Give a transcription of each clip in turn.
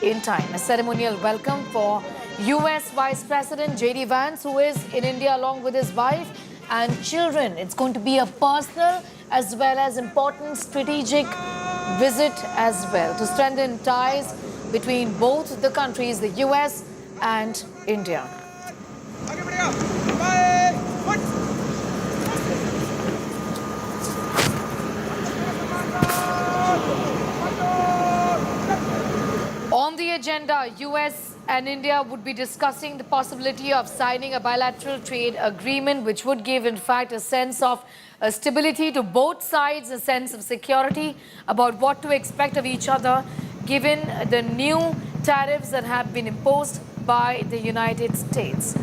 in time. A ceremonial welcome for US Vice President J.D. Vance, who is in India along with his wife and children. It's going to be a personal as well as important strategic visit as well to strengthen ties between both the countries, the US and India. On the agenda, US and India would be discussing the possibility of signing a bilateral trade agreement, which would give, in fact, a sense of stability to both sides, a sense of security about what to expect of each other, given the new tariffs that have been imposed by the United States.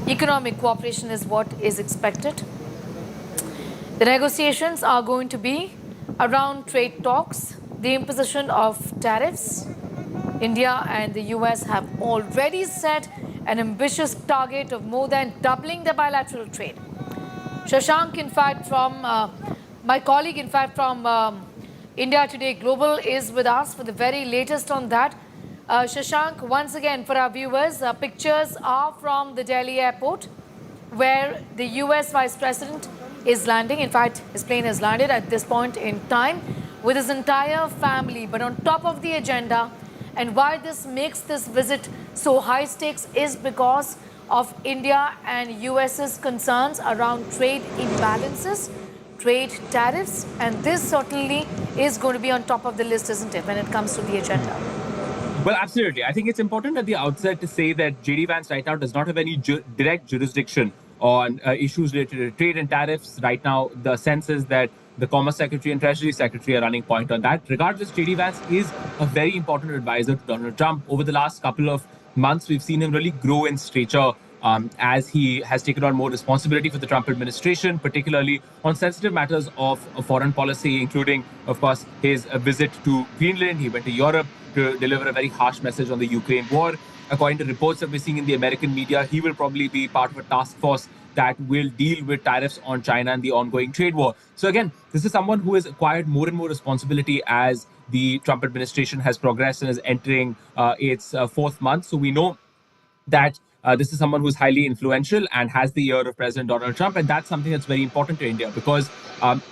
Economic cooperation is what is expected. The negotiations are going to be around trade talks, the imposition of tariffs. India and the US have already set an ambitious target of more than doubling the bilateral trade. Shashank, in fact, from my colleague, in fact, from India Today Global is with us for the very latest on that. Shashank, once again, for our viewers, pictures are from the Delhi airport where the US Vice President is landing. In fact, his plane has landed at this point in time with his entire family. But on top of the agenda, and why this makes this visit so high stakes is because of India and US's concerns around trade imbalances, trade tariffs, and this certainly is going to be on top of the list, isn't it, when it comes to the agenda? Well, absolutely. I think it's important at the outset to say that J.D. Vance right now does not have any direct jurisdiction on issues related to trade and tariffs. Right now, the sense is that the Commerce Secretary and Treasury Secretary are running point on that. Regardless, J.D. Vance is a very important advisor to Donald Trump. Over the last couple of months, we've seen him really grow in stature as he has taken on more responsibility for the Trump administration, particularly on sensitive matters of foreign policy, including, of course, his visit to Greenland. He went to Europe to deliver a very harsh message on the Ukraine war. According to reports that we're seeing in the American media, he will probably be part of a task force that will deal with tariffs on China and the ongoing trade war. So again, this is someone who has acquired more and more responsibility as the Trump administration has progressed and is entering its fourth month. So we know that this is someone who's highly influential and has the ear of President Donald Trump. And that's something that's very important to India because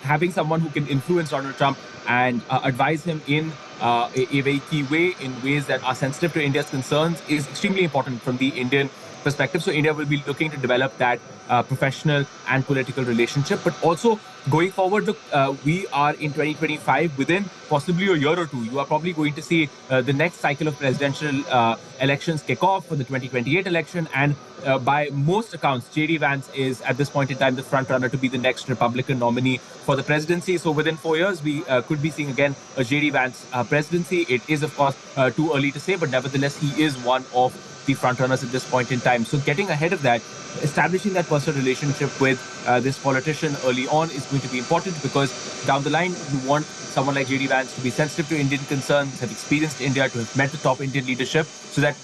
having someone who can influence Donald Trump and advise him in a very key way in ways that are sensitive to India's concerns is extremely important from the Indian perspective. So India will be looking to develop that professional and political relationship. But also going forward, look, we are in 2025, within possibly a year or two, you are probably going to see the next cycle of presidential elections kick off for the 2028 election. And by most accounts, J.D. Vance is at this point in time the front runner to be the next Republican nominee for the presidency. So within 4 years, we could be seeing again a J.D. Vance presidency. It is, of course, too early to say, but nevertheless, he is one of the frontrunners at this point in time. So getting ahead of that, establishing that personal relationship with this politician early on is going to be important because down the line, you want someone like J.D. Vance to be sensitive to Indian concerns, have experienced India, to have met the top Indian leadership, so that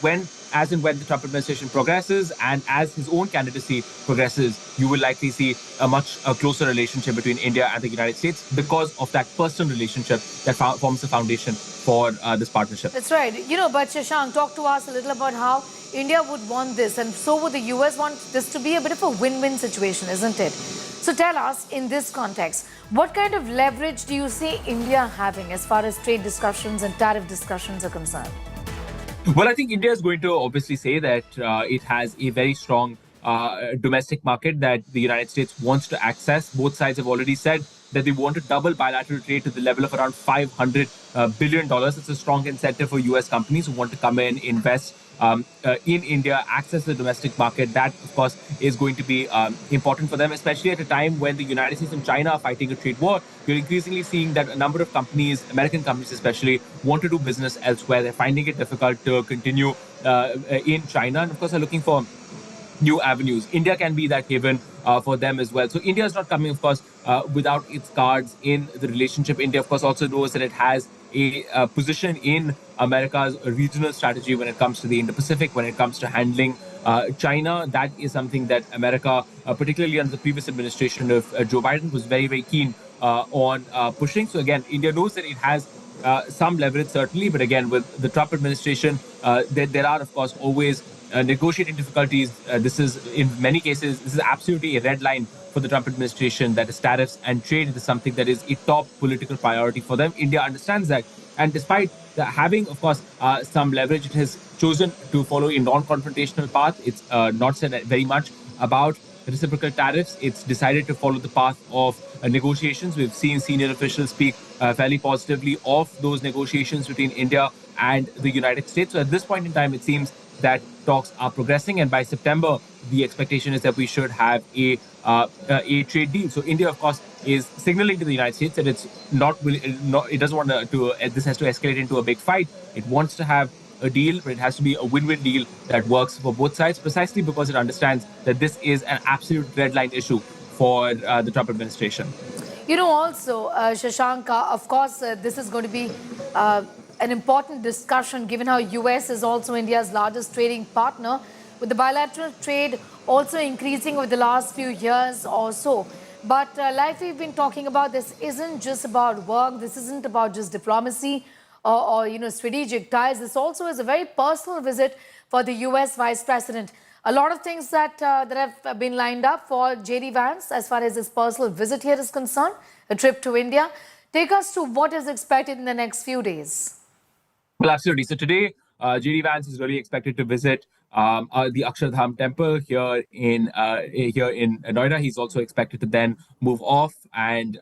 as and when the Trump administration progresses and as his own candidacy progresses, you will likely see a much closer relationship between India and the United States because of that personal relationship that forms the foundation for this partnership. That's right. But Shashank, talk to us a little about how India would want this, and so would the US want this to be a bit of a win-win situation, isn't it? So tell us, in this context, what kind of leverage do you see India having as far as trade discussions and tariff discussions are concerned? Well, I think India is going to obviously say that it has a very strong domestic market that the United States wants to access. Both sides have already said that they want to double bilateral trade to the level of around $500 billion. It's a strong incentive for US companies who want to come in, invest in India, access the domestic market. That, of course, is going to be important for them, especially at a time when the United States and China are fighting a trade war. You're increasingly seeing that a number of companies, American companies especially, want to do business elsewhere. They're finding it difficult to continue in China, and of course are looking for new avenues. India can be that haven for them as well. So India is not coming, of course, without its cards in the relationship. India, of course, also knows that it has a position in America's regional strategy when it comes to the Indo-Pacific, when it comes to handling China. That is something that America, particularly under the previous administration of Joe Biden, was very, very keen on pushing. So again, India knows that it has some leverage, certainly. But again, with the Trump administration, there are, of course, always negotiating difficulties. This is, in many cases, this is absolutely a red line for the Trump administration, that is tariffs and trade is something that is a top political priority for them. India understands that. And despite having, of course, some leverage, it has chosen to follow a non-confrontational path. It's not said very much about reciprocal tariffs. It's decided to follow the path of negotiations. We've seen senior officials speak fairly positively of those negotiations between India and the United States. So at this point in time, it seems that talks are progressing, and by September, the expectation is that we should have a trade deal. So India, of course, is signaling to the United States that it's it doesn't want this has to escalate into a big fight. It wants to have a deal, but it has to be a win-win deal that works for both sides, precisely because it understands that this is an absolute red line issue for the Trump administration. Also, Shashanka, of course, this is going to be an important discussion given how US is also India's largest trading partner, with the bilateral trade also increasing over the last few years or so. But like we've been talking about, this isn't just about work. This isn't about just diplomacy or strategic ties. This also is a very personal visit for the US Vice President. A lot of things that have been lined up for JD Vance as far as his personal visit here is concerned, a trip to India. Take us to what is expected in the next few days. Well, absolutely. So today, JD Vance is really expected to visit the Akshardham temple here in Noida. He's also expected to then move off and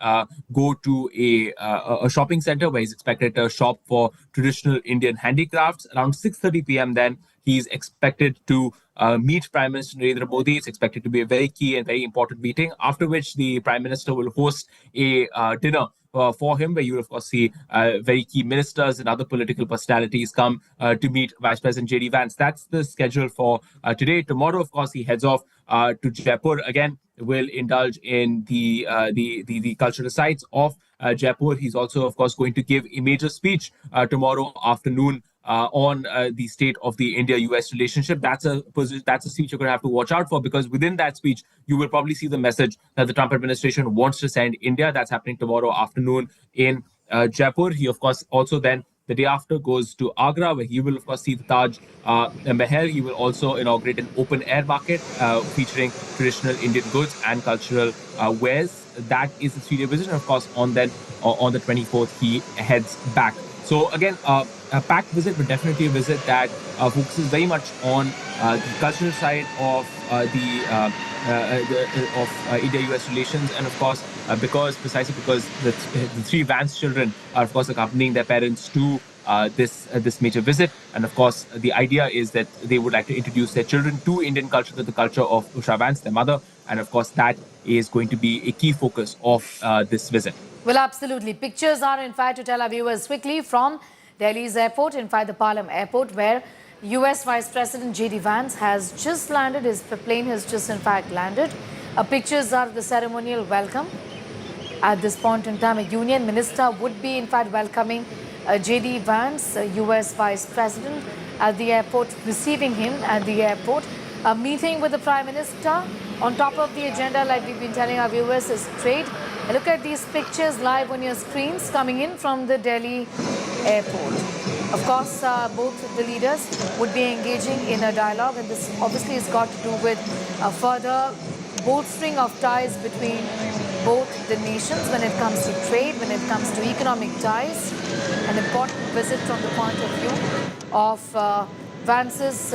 go to a shopping center where he's expected to shop for traditional Indian handicrafts. Around 6:30 p.m. then he's expected to meet Prime Minister Narendra Modi. It's expected to be a very key and very important meeting, after which the Prime Minister will host a dinner for him, where you will, of course, see very key ministers and other political personalities come to meet Vice President JD Vance. That's the schedule for today. Tomorrow, of course, he heads off to Jaipur again. Will indulge in the cultural sites of Jaipur. He's also, of course, going to give a major speech tomorrow afternoon on the state of the India-US relationship. That's a speech you're going to have to watch out for, because within that speech, you will probably see the message that the Trump administration wants to send India. That's happening tomorrow afternoon in Jaipur. He, of course, also then the day after goes to Agra, where he will, of course, see the Taj Mahal. He will also inaugurate an open-air market featuring traditional Indian goods and cultural wares. That is the 3-day visit. And, of course, on the 24th, he heads back. So, again, a packed visit, but definitely a visit that focuses very much on the cultural side of India-US relations, and of course, precisely because the 3 Vance children are, of course, accompanying their parents to this major visit, and of course, the idea is that they would like to introduce their children to Indian culture, to the culture of Usha Vance, their mother, and of course, that is going to be a key focus of this visit. Well, absolutely. Pictures are, in fact, to tell our viewers quickly, from Delhi's airport, in fact, the Palam airport, where US Vice President JD Vance has just landed. His plane has just, in fact, landed. Pictures are of the ceremonial welcome. At this point in time, a union minister would be, in fact, welcoming JD Vance, US Vice President, at the airport, receiving him at the airport. A meeting with the Prime Minister. On top of the agenda, like we've been telling our viewers, is trade. Look at these pictures live on your screens coming in from the Delhi airport. Of course, both the leaders would be engaging in a dialogue, and this obviously has got to do with further bolstering of ties between both the nations when it comes to trade, when it comes to economic ties. An important visit from the point of view of Vance's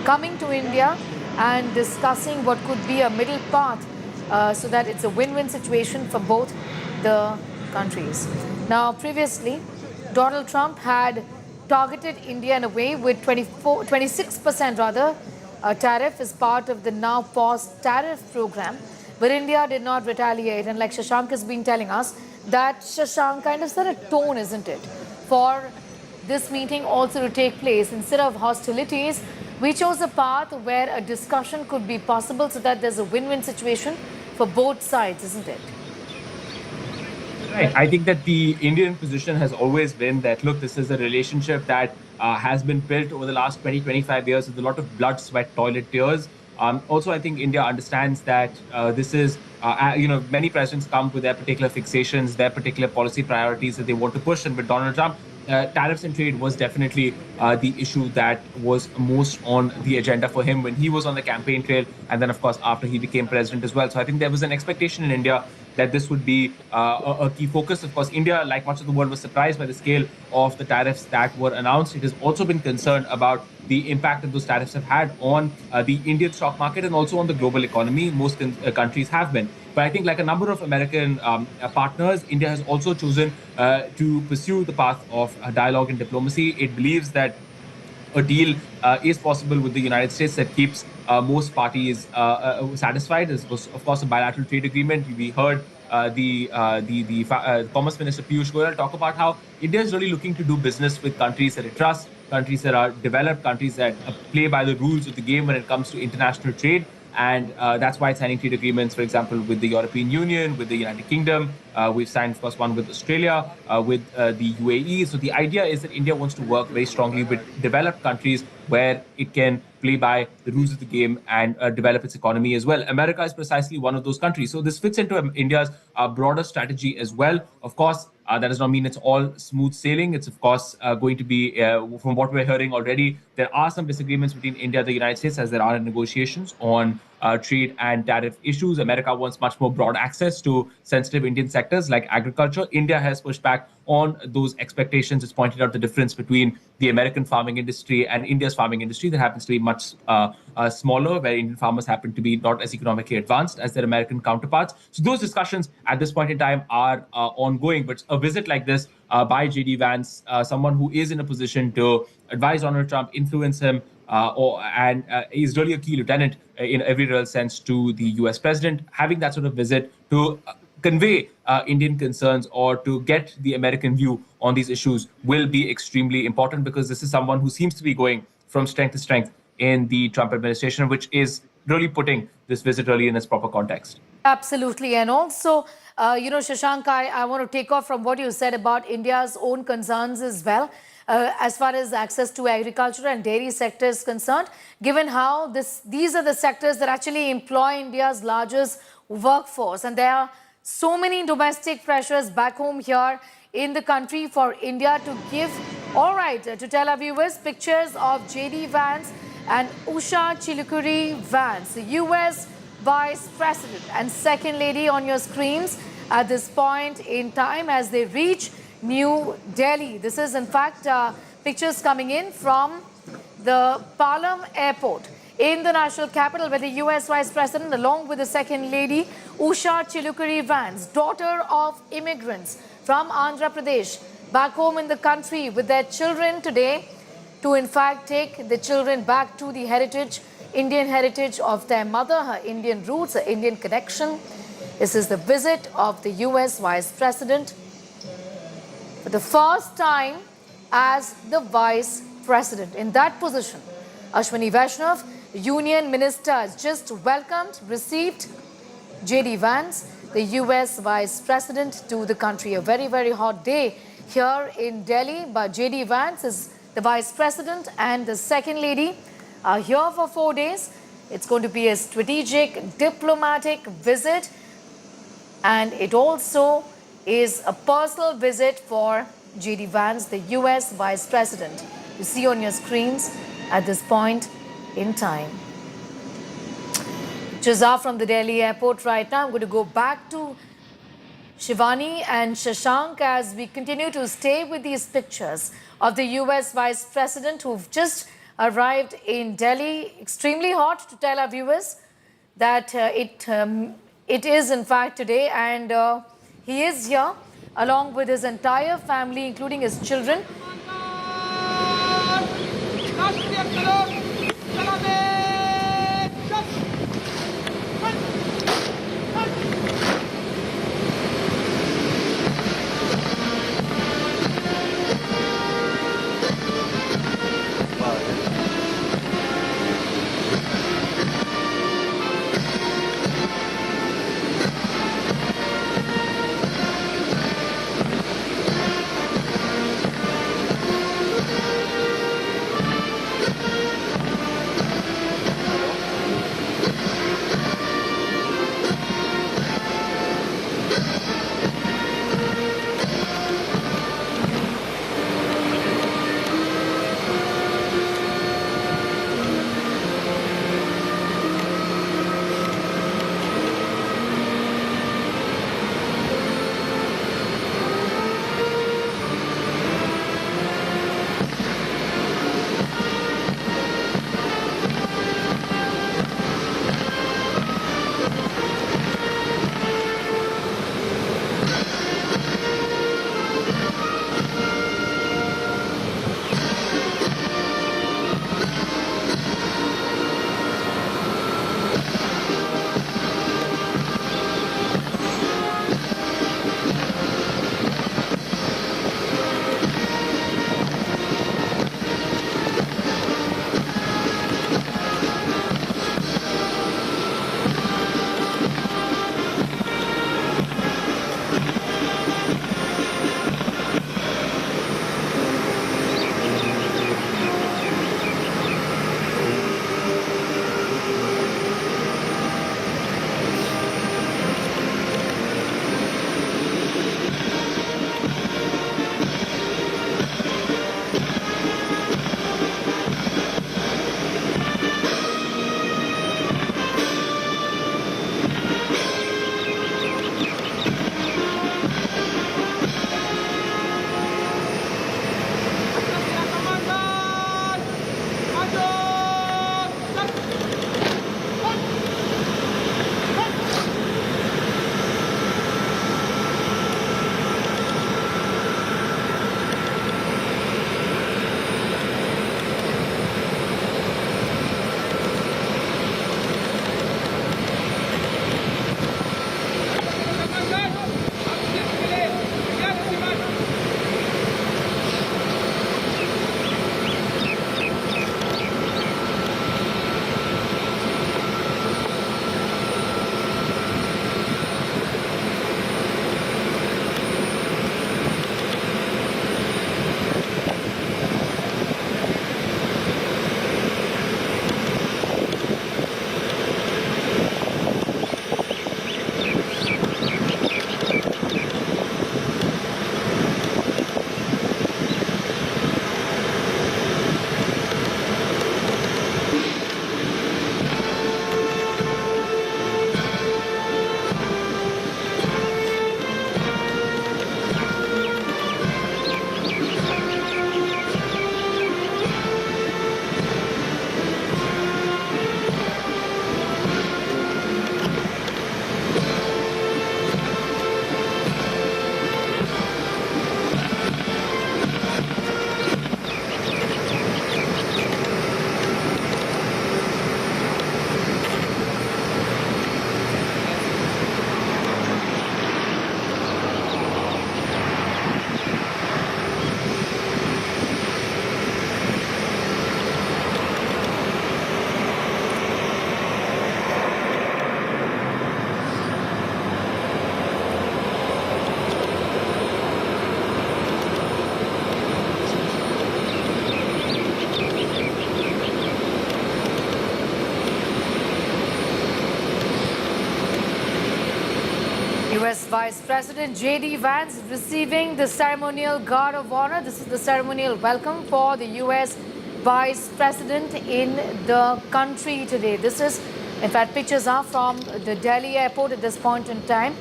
coming to India and discussing what could be a middle path so that it's a win-win situation for both the countries. Now, previously, Donald Trump had targeted India in a way with 26% tariff as part of the now paused tariff program, but India did not retaliate. And like Shashank has been telling us, that Shashank kind of set a tone, isn't it, for this meeting also to take place. Instead of hostilities, we chose a path where a discussion could be possible so that there's a win-win situation for both sides, isn't it? Right. I think that the Indian position has always been that, look, this is a relationship that has been built over the last 20, 25 years with a lot of blood, sweat, toilet, tears. Also, I think India understands that this is, many presidents come with their particular fixations, their particular policy priorities that they want to push. And with Donald Trump, tariffs and trade was definitely the issue that was most on the agenda for him when he was on the campaign trail. And then, of course, after he became president as well. So I think there was an expectation in India that this would be a key focus. Of course, India, like much of the world, was surprised by the scale of the tariffs that were announced. It has also been concerned about the impact that those tariffs have had on the Indian stock market and also on the global economy. Most countries have been. But I think, like a number of American partners, India has also chosen to pursue the path of dialogue and diplomacy. It believes that a deal is possible with the United States that keeps most parties satisfied. There's, of course, a bilateral trade agreement. We heard the Commerce Minister Piyush Goyal talk about how India is really looking to do business with countries that it trusts, countries that are developed, countries that play by the rules of the game when it comes to international trade. And that's why it's signing trade agreements, for example, with the European Union, with the United Kingdom. We've signed, of course, one with Australia, with the UAE. So the idea is that India wants to work very strongly with developed countries where it can play by the rules of the game and develop its economy as well. America is precisely one of those countries. So this fits into India's broader strategy as well. Of course, that does not mean it's all smooth sailing. It's, of course, going to be, from what we're hearing already, there are some disagreements between India and the United States as there are in negotiations on trade and tariff issues. America wants much more broad access to sensitive Indian sectors like agriculture. India has pushed back on those expectations. It's pointed out the difference between the American farming industry and India's farming industry that happens to be much smaller, where Indian farmers happen to be not as economically advanced as their American counterparts. So those discussions at this point in time are ongoing. But a visit like this by J.D. Vance, someone who is in a position to advise Donald Trump, influence him, and is really a key lieutenant in every real sense to the US president, having that sort of visit to convey Indian concerns or to get the American view on these issues will be extremely important, because this is someone who seems to be going from strength to strength in the Trump administration, which is really putting this visit really in its proper context. Absolutely. And also, Shashank, I want to take off from what you said about India's own concerns as well. As far as access to agriculture and dairy sector is concerned, given how these are the sectors that actually employ India's largest workforce. And there are so many domestic pressures back home here in the country for India to give. All right, to tell our viewers, pictures of J.D. Vance and Usha Chilukuri Vance, the US Vice President and Second Lady, on your screens at this point in time as they reach New Delhi. This is, in fact, pictures coming in from the Palam Airport in the national capital, where the US Vice President, along with the Second Lady, Usha Chilukuri Vance, daughter of immigrants from Andhra Pradesh, back home in the country with their children today, to in fact take the children back to the heritage, Indian heritage of their mother, her Indian roots, her Indian connection. This is the visit of the US Vice President for the first time as the Vice President. In that position, Ashwini Vaishnav, Union Minister, has just received J.D. Vance, the US Vice President, to the country. A very, very hot day here in Delhi, but J.D. Vance is the Vice President and the Second Lady are here for 4 days. It's going to be a strategic, diplomatic visit, and it also is a personal visit for J.D. Vance, the US Vice President. You see on your screens at this point in time. Pictures are from the Delhi airport right now. I'm going to go back to Shivani and Shashank as we continue to stay with these pictures of the US Vice President who've just arrived in Delhi. Extremely hot, to tell our viewers that it is in fact today, and he is here along with his entire family, including his children. Vice President J.D. Vance receiving the ceremonial guard of honor. This is the ceremonial welcome for the U.S. Vice President in the country today. This is, in fact, pictures are from the Delhi airport at this point in time,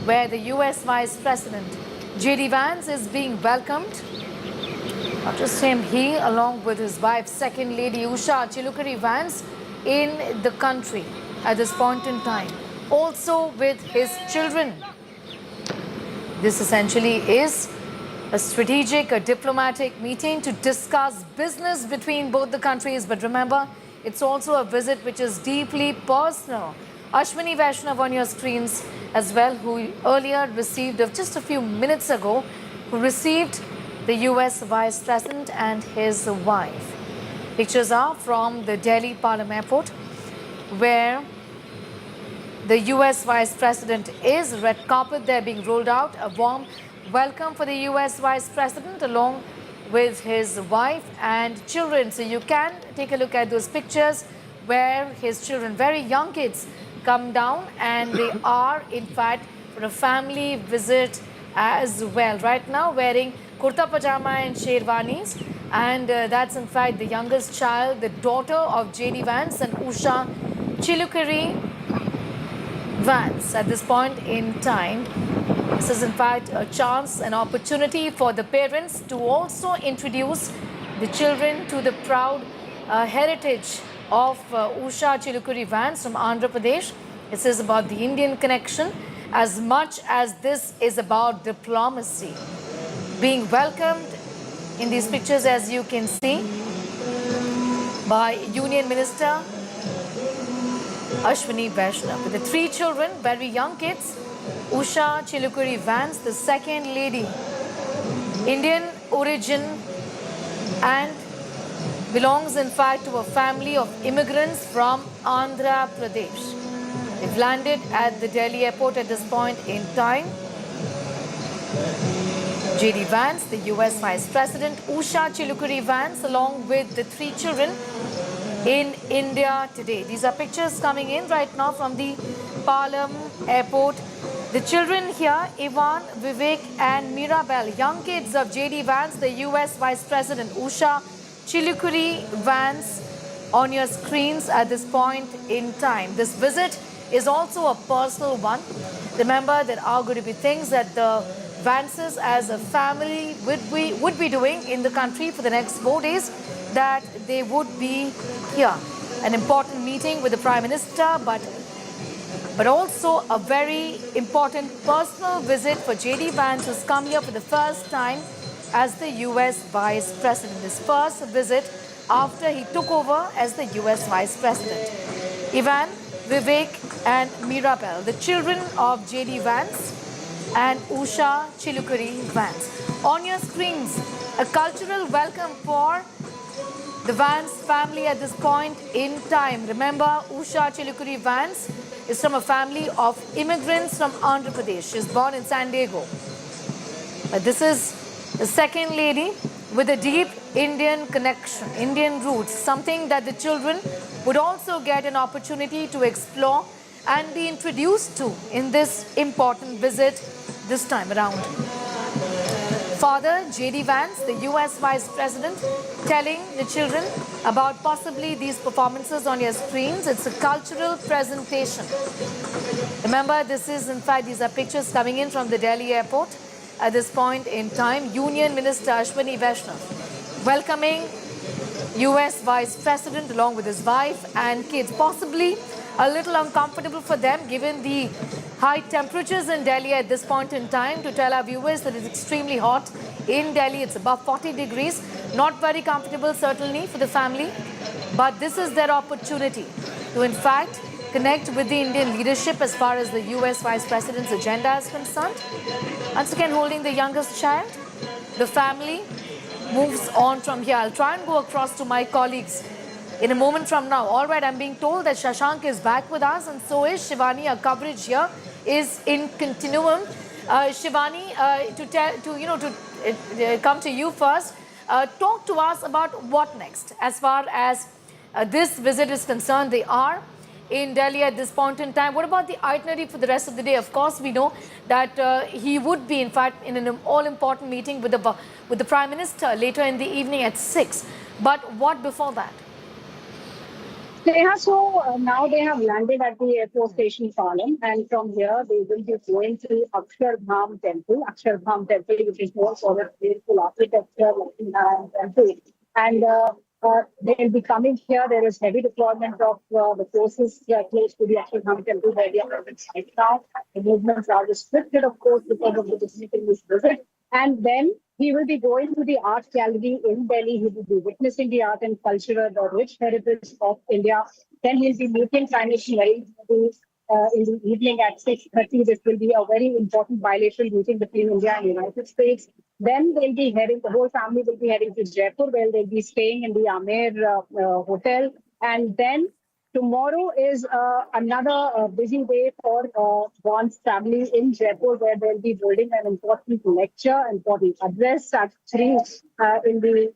where the U.S. Vice President J.D. Vance is being welcomed. Not just him, he along with his wife, Second Lady Usha Vance, in the country at this point in time. Also with his children. This essentially is a strategic, a diplomatic meeting to discuss business between both the countries. But remember, it's also a visit which is deeply personal. Ashwini Vaishnav on your screens as well, who earlier received, just a few minutes ago, who received the US Vice President and his wife. Pictures are from the Delhi Palam Airport, where the US Vice President is. Red carpet there being rolled out. A warm welcome for the US Vice President along with his wife and children. So you can take a look at those pictures where his children, very young kids, come down, and they are in fact for a family visit as well. Right now wearing kurta pajama and sherwanis, and that's in fact the youngest child, the daughter of J.D. Vance and Usha Vance at this point in time. This is in fact a chance, an opportunity for the parents to also introduce the children to the proud heritage of Usha Vance from Andhra Pradesh. This is about the Indian connection as much as this is about diplomacy. Being welcomed in these pictures, as you can see, by Union Minister Ashwini Vaishnav, with the three children, very young kids. Usha Vance, the second lady, Indian origin, and belongs in fact to a family of immigrants from Andhra Pradesh. They've landed at the Delhi airport at this point in time. J.D. Vance, the US Vice President, Usha Vance, along with the three children, in India today. These are pictures coming in right now from the Palam airport. The children here, Ewan, Vivek and Mirabel, young kids of J.D. Vance, the US Vice President, Usha Vance, on your screens at this point in time. This visit is also a personal one. Remember, there are going to be things that the Vances as a family would be doing in the country for the next 4 days, that they would be here. An important meeting with the Prime Minister, but also a very important personal visit for J.D. Vance, who's come here for the first time as the US Vice President. His first visit after he took over as the US Vice President. Ewan, Vivek and Mirabel, the children of J.D. Vance and Usha Vance. On your screens, a cultural welcome for the Vance family at this point in time. Remember, Usha Vance is from a family of immigrants from Andhra Pradesh. She was born in San Diego. But this is the second lady with a deep Indian connection, Indian roots, something that the children would also get an opportunity to explore and be introduced to in this important visit this time around. Father J.D. Vance, the US Vice President, telling the children about possibly these performances on your screens. It's a cultural presentation. Remember, this is in fact, these are pictures coming in from the Delhi airport at this point in time. Union Minister Ashwini Vaishnav welcoming US Vice President along with his wife and kids. Possibly a little uncomfortable for them given the high temperatures in Delhi at this point in time. To tell our viewers that it's extremely hot in Delhi. It's above 40 degrees. Not very comfortable certainly for the family. But this is their opportunity to in fact connect with the Indian leadership as far as the US Vice President's agenda is concerned. Once again holding the youngest child. The family moves on from here. I'll try and go across to my colleagues in a moment from now. All right, I'm being told that Shashank is back with us, and so is Shivani. Our coverage here is in continuum. Shivani, to come to you first. Talk to us about what next as far as this visit is concerned. They are in Delhi at this point in time. What about the itinerary for the rest of the day? Of course, we know that he would be, in fact, in an all-important meeting with the Prime Minister later in the evening at 6. But what before that? Now they have landed at the airport station Palam, and from here they will be going to Akshardham temple, which is more sort of beautiful architecture, like temple. And they'll be coming here. There is heavy deployment of the forces close to the Akshardham temple where they are right now. The movements are restricted, of course, because of the dignitaries visit. And then he will be going to the art gallery in Delhi. He will be witnessing the art and culture, the rich heritage of India. Then he'll be meeting Prime Minister Narendra Modi in the evening at 6:30. This will be a very important bilateral meeting between India and the United States. Then they'll be heading, the whole family will be heading to Jaipur, where they'll be staying in the Amer hotel. And then tomorrow is another busy day for Vance family in Jaipur, where they'll be holding an important lecture, important address at 3 in the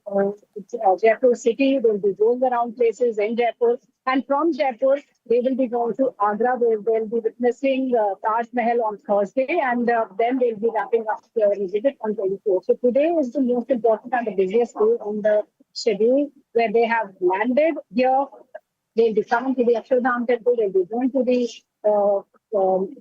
Jaipur city. They'll be going around places in Jaipur. And from Jaipur, they will be going to Agra, where they'll be witnessing Taj Mahal on Thursday, and then they'll be wrapping up their visit on 24th. So today is the most important and the busiest day on the schedule, where they have landed here. They'll be coming to the Akshardham temple. They'll be going to the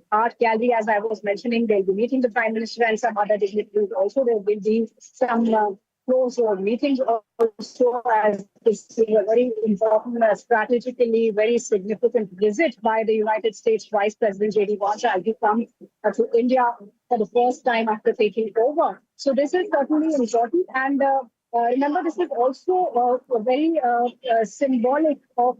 art gallery, as I was mentioning. They'll be meeting the Prime Minister and some other dignitaries. Also, there will be some close meetings also, as this is a very important, strategically very significant visit by the United States Vice President J.D. Vance as he comes to India for the first time after taking over. So this is certainly important, and remember, this is also very symbolic of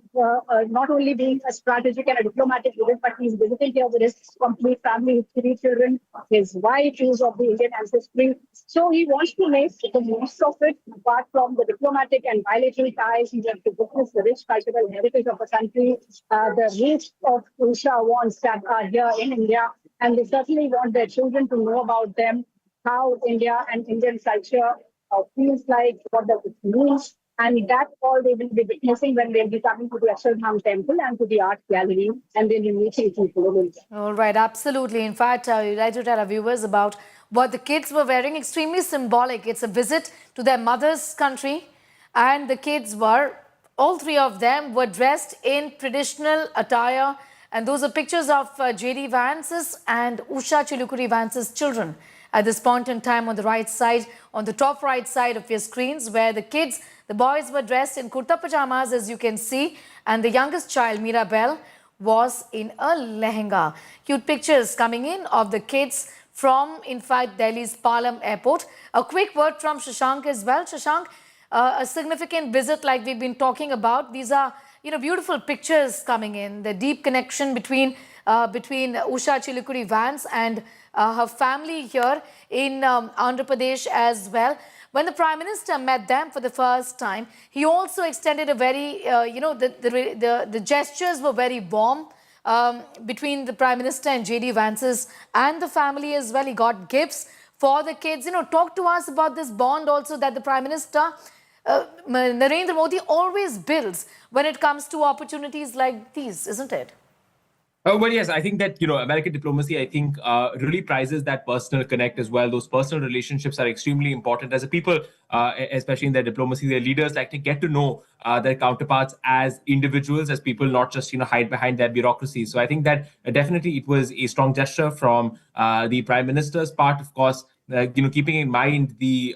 not only being a strategic and a diplomatic visit, but he's visiting here with his complete family, his 3 children, his wife, who's of the Indian ancestry. So he wants to make the most of it. Apart from the diplomatic and bilateral ties, he wants to witness the rich cultural heritage of a country, the roots of Usha wants that are here in India, and they certainly want their children to know about them, how India and Indian culture feels like, what does it mean, and that's all they will be witnessing when they'll be coming to the Akshardham temple and to the art gallery, and they'll be meeting people. All right, absolutely. In fact, I'd like to tell our viewers about what the kids were wearing. Extremely symbolic. It's a visit to their mother's country, and the kids were, all 3 of them were dressed in traditional attire, and those are pictures of J.D. Vance's and Usha Chilukuri Vance's children. At this point in time, on the right side, on the top right side of your screens, where the kids, the boys were dressed in kurta pajamas, as you can see, and the youngest child, Mirabel, was in a lehenga. Cute pictures coming in of the kids from, in fact, Delhi's Palam airport. A quick word from Shashank as well. Shashank, a significant visit like we've been talking about. These are, beautiful pictures coming in. The deep connection between Usha Chilukuri Vance and her family here in Andhra Pradesh as well. When the Prime Minister met them for the first time, he also extended a very, the gestures were very warm between the Prime Minister and J.D. Vance's and the family as well. He got gifts for the kids. Talk to us about this bond also that the Prime Minister Narendra Modi always builds when it comes to opportunities like these, isn't it? Well, yes, I think that, American diplomacy, I think, really prizes that personal connect as well. Those personal relationships are extremely important. As a people, especially in their diplomacy, their leaders like to get to know their counterparts as individuals, as people, not just, hide behind their bureaucracy. So I think that definitely it was a strong gesture from the Prime Minister's part, of course. Keeping in mind the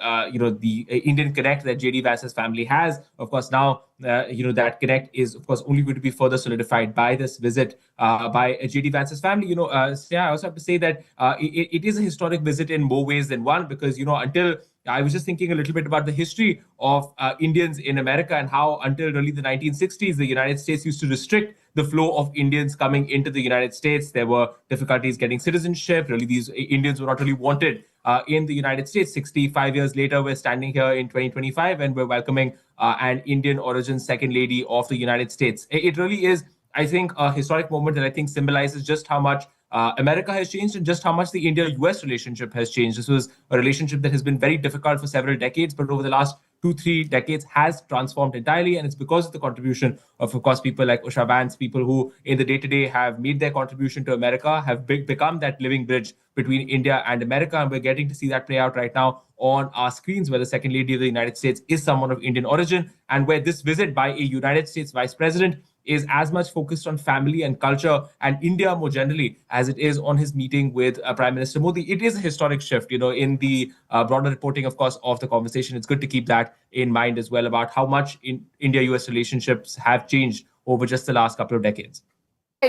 Indian connect that J.D. Vance's family has, of course, now that connect is, of course, only going to be further solidified by this visit by J.D. Vance's family. I also have to say that it is a historic visit in more ways than one, because until I was just thinking a little bit about the history of Indians in America, and how until really the 1960s, the United States used to restrict the flow of Indians coming into the United States. There were difficulties getting citizenship. Really, these Indians were not really wanted in the United States. 65 years later, we're standing here in 2025 and we're welcoming an Indian origin second lady of the United States. It really is, I think, a historic moment that I think symbolizes just how much America has changed and just how much the India-US relationship has changed. This was a relationship that has been very difficult for several decades, but over the last 2-3 decades has transformed entirely, and it's because of the contribution of course, people like Usha, Vance, people who in the day-to-day have made their contribution to America, have become that living bridge between India and America, and we're getting to see that play out right now on our screens, where the Second Lady of the United States is someone of Indian origin, and where this visit by a United States Vice President is as much focused on family and culture and India more generally as it is on his meeting with Prime Minister Modi. It is a historic shift, in the broader reporting, of course, of the conversation. It's good to keep that in mind as well about how much India-US relationships have changed over just the last couple of decades.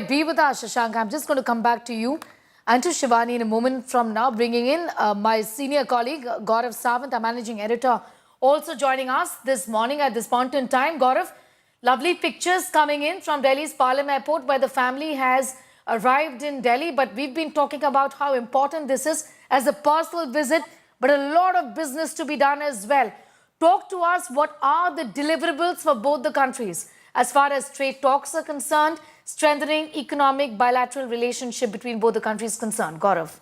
Be with us, Shashank. I'm just going to come back to you and to Shivani in a moment from now, bringing in my senior colleague, Gaurav Sawant, our managing editor, also joining us this morning at this point in time. Gaurav, lovely pictures coming in from Delhi's Palam Airport, where the family has arrived in Delhi. But we've been talking about how important this is as a personal visit, but a lot of business to be done as well. Talk to us, what are the deliverables for both the countries as far as trade talks are concerned, strengthening economic bilateral relationship between both the countries concerned? Gaurav.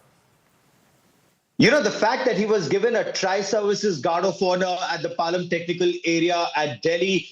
The fact that he was given a Tri-Services Guard of Honor at the Palam Technical Area at Delhi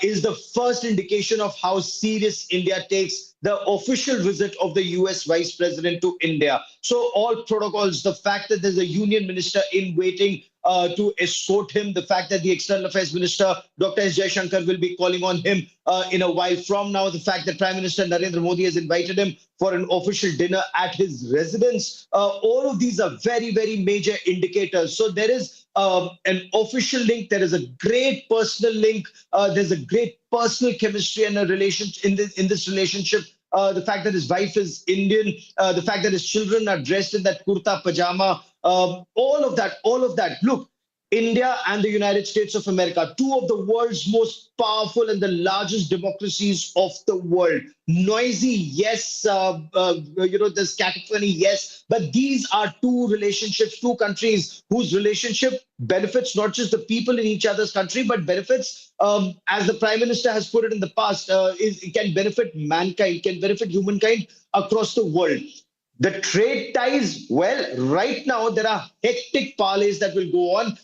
is the first indication of how serious India takes the official visit of the US Vice President to India. So all protocols, the fact that there's a union minister in waiting to escort him, the fact that the External Affairs Minister, Dr. S Jaishankar, will be calling on him in a while from now, the fact that Prime Minister Narendra Modi has invited him for an official dinner at his residence, all of these are very, very major indicators. So there is an official link, there is a great personal link, there's a great personal chemistry and a relationship in this relationship. The fact that his wife is Indian, the fact that his children are dressed in that kurta pajama, all of that. Look, India and the United States of America, two of the world's most powerful and the largest democracies of the world. Noisy, yes. There's cacophony, yes. But these are two relationships, two countries whose relationship benefits not just the people in each other's country, but benefits, as the Prime Minister has put it in the past, it can benefit mankind, can benefit humankind across the world. The trade ties, well, right now there are hectic parleys that will go on.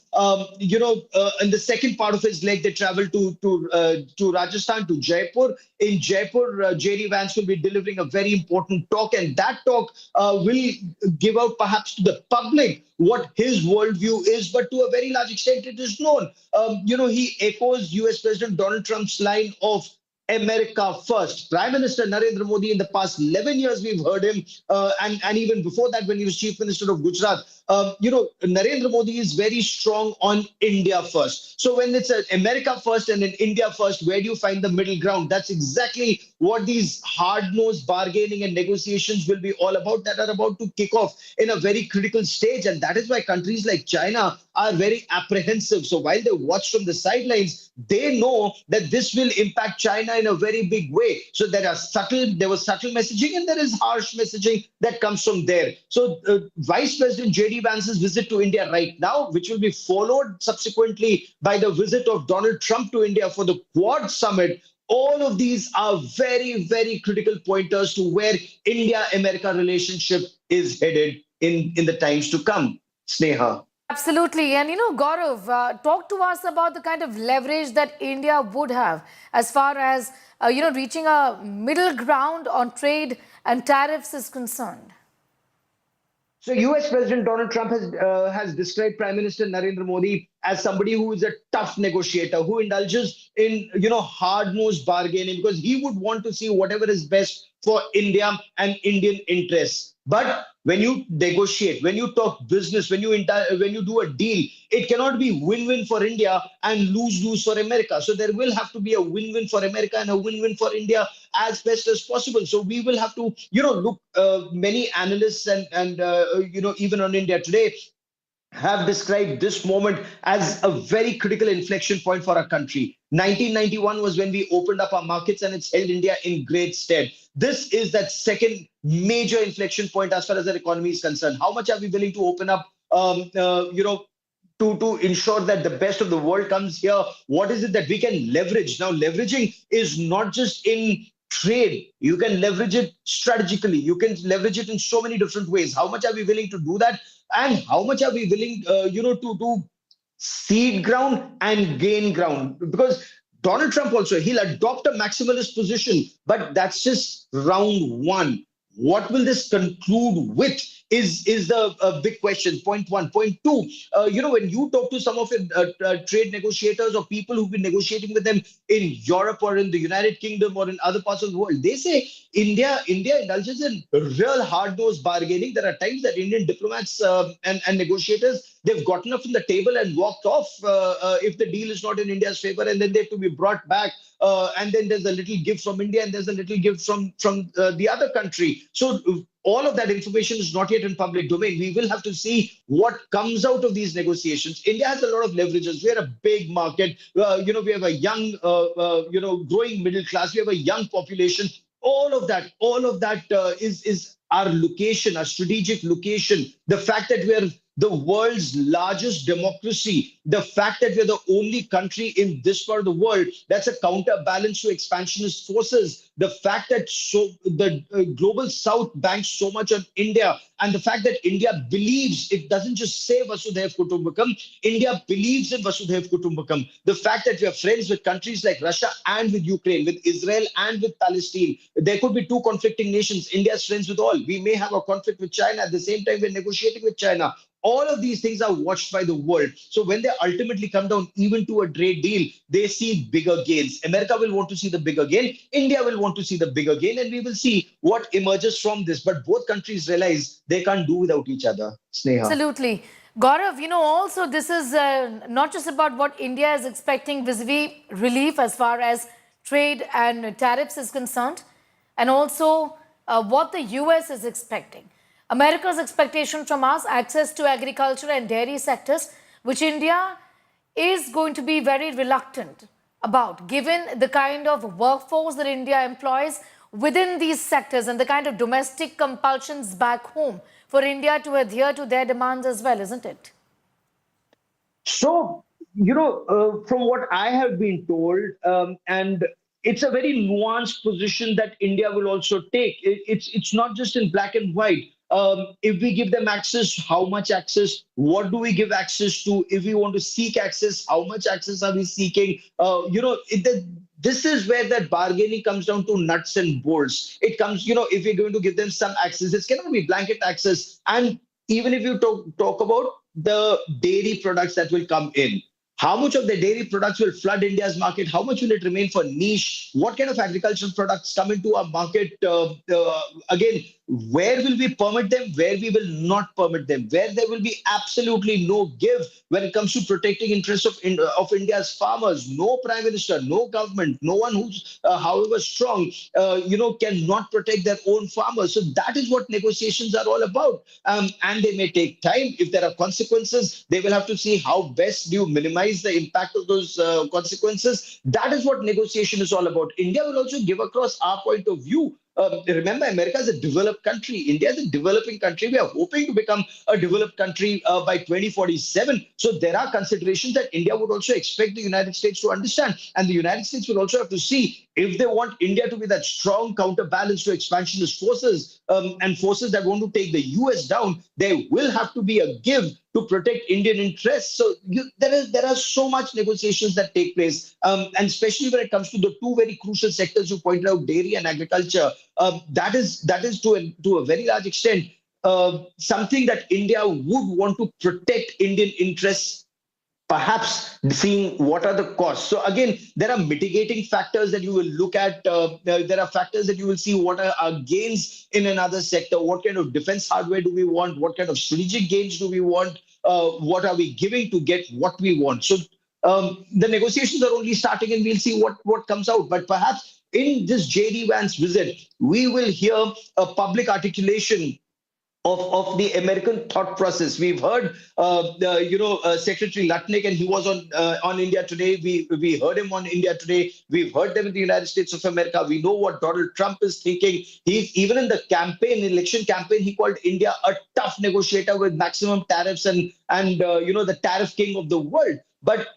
In the second part of his leg, they travel to Rajasthan, to Jaipur. In Jaipur, J.D. Vance will be delivering a very important talk, and that talk will give out perhaps to the public what his worldview is, but to a very large extent it is known. He echoes US President Donald Trump's line of America first. Prime Minister Narendra Modi, in the past 11 years, we've heard him, and even before that, when he was Chief Minister of Gujarat, Narendra Modi is very strong on India first. So when it's an America first and an India first, where do you find the middle ground? That's exactly what these hard-nosed bargaining and negotiations will be all about, that are about to kick off in a very critical stage. And that is why countries like China are very apprehensive. So while they watch from the sidelines, they know that this will impact China in a very big way. So there was subtle messaging, and there is harsh messaging that comes from there. So Vice President J.D. Vance's visit to India right now, which will be followed subsequently by the visit of Donald Trump to India for the Quad Summit, all of these are very, very critical pointers to where India-America relationship is headed in the times to come. Sneha. Absolutely. And, Gaurav, talk to us about the kind of leverage that India would have as far as, reaching a middle ground on trade and tariffs is concerned. So US President Donald Trump has described Prime Minister Narendra Modi as somebody who is a tough negotiator, who indulges in, hard-nosed bargaining, because he would want to see whatever is best for India and Indian interests. But when you negotiate, when you talk business, when you do a deal, it cannot be win-win for India and lose-lose for America. So there will have to be a win-win for America and a win-win for India as best as possible. So we will have to, look, many analysts and even on India Today have described this moment as a very critical inflection point for our country. 1991 was when we opened up our markets, and it's held India in great stead. This is that second major inflection point as far as our economy is concerned. How much are we willing to open up, to ensure that the best of the world comes here? What is it that we can leverage? Now, leveraging is not just in trade. You can leverage it strategically. You can leverage it in so many different ways. How much are we willing to do that? And how much are we willing, to cede ground and gain ground. Because Donald Trump also, he'll adopt a maximalist position, but that's just round one. What will this conclude with is the big question. Point one. Point two, when you talk to some of your trade negotiators or people who've been negotiating with them in Europe or in the United Kingdom or in other parts of the world, they say India indulges in real hard-nosed bargaining. There are times that Indian diplomats and negotiators, they've gotten up from the table and walked off if the deal is not in India's favor, and then they have to be brought back. And then there's a little gift from India, and there's a little gift from the other country. So all of that information is not yet in public domain. We will have to see what comes out of these negotiations. India has a lot of leverages. We're a big market. We have a young, growing middle class. We have a young population. All of that is our location, our strategic location. The fact that we're the world's largest democracy, the fact that we're the only country in this part of the world that's a counterbalance to expansionist forces, the fact that the global south banks so much on India, and the fact that India believes, it doesn't just say Vasudhaiv Kutumbakam, India believes in Vasudhaiv Kutumbakam. The fact that we are friends with countries like Russia and with Ukraine, with Israel and with Palestine. There could be two conflicting nations. India is friends with all. We may have a conflict with China. At the same time, we're negotiating with China. All of these things are watched by the world. So when they ultimately come down even to a trade deal, they see bigger gains. America will want to see the bigger gain. India will want to see the bigger gain. And we will see what emerges from this. But both countries realize they can't do without each other. Sneha. Absolutely. Gaurav, also this is not just about what India is expecting vis-a-vis relief as far as trade and tariffs is concerned, and also what the US is expecting. America's expectation from us, access to agriculture and dairy sectors, which India is going to be very reluctant about, given the kind of workforce that India employs within these sectors and the kind of domestic compulsions back home for India to adhere to their demands as well, isn't it? So, from what I have been told, and it's a very nuanced position that India will also take. It's not just in black and white. If we give them access, how much access? What do we give access to? If we want to seek access, how much access are we seeking? This is where that bargaining comes down to nuts and bolts. It comes, if we're going to give them some access, it cannot be blanket access. And even if you talk about the dairy products that will come in, how much of the dairy products will flood India's market? How much will it remain for niche? What kind of agricultural products come into our market? Again, where will we permit them? Where we will not permit them? Where there will be absolutely no give when it comes to protecting interests of India's farmers? No prime minister, no government, no one who's, however strong, cannot protect their own farmers. So that is what negotiations are all about. And they may take time. If there are consequences, they will have to see how best do you minimize the impact of those consequences. That is what negotiation is all about. India will also give across our point of view. Remember, America is a developed country. India is a developing country. We are hoping to become a developed country by 2047. So there are considerations that India would also expect the United States to understand. And the United States will also have to see if they want India to be that strong counterbalance to expansionist forces and forces that want to take the US down. There will have to be a give to protect Indian interests. So there are so much negotiations that take place, and especially when it comes to the two very crucial sectors you pointed out, dairy and agriculture. That is to a very large extent something that India would want to protect Indian interests. Perhaps seeing what are the costs. So again, there are mitigating factors that you will look at. There are factors that you will see what are our gains in another sector. What kind of defense hardware do we want? What kind of strategic gains do we want? What are we giving to get what we want? So the negotiations are only starting, and we'll see what comes out. But perhaps in this JD Vance visit, we will hear a public articulation of the American thought process. We've heard, Secretary Lutnick, and he was on India Today. We heard him on India Today. We've heard them in the United States of America. We know what Donald Trump is thinking. He's even in the election campaign, he called India a tough negotiator with maximum tariffs and the tariff king of the world. But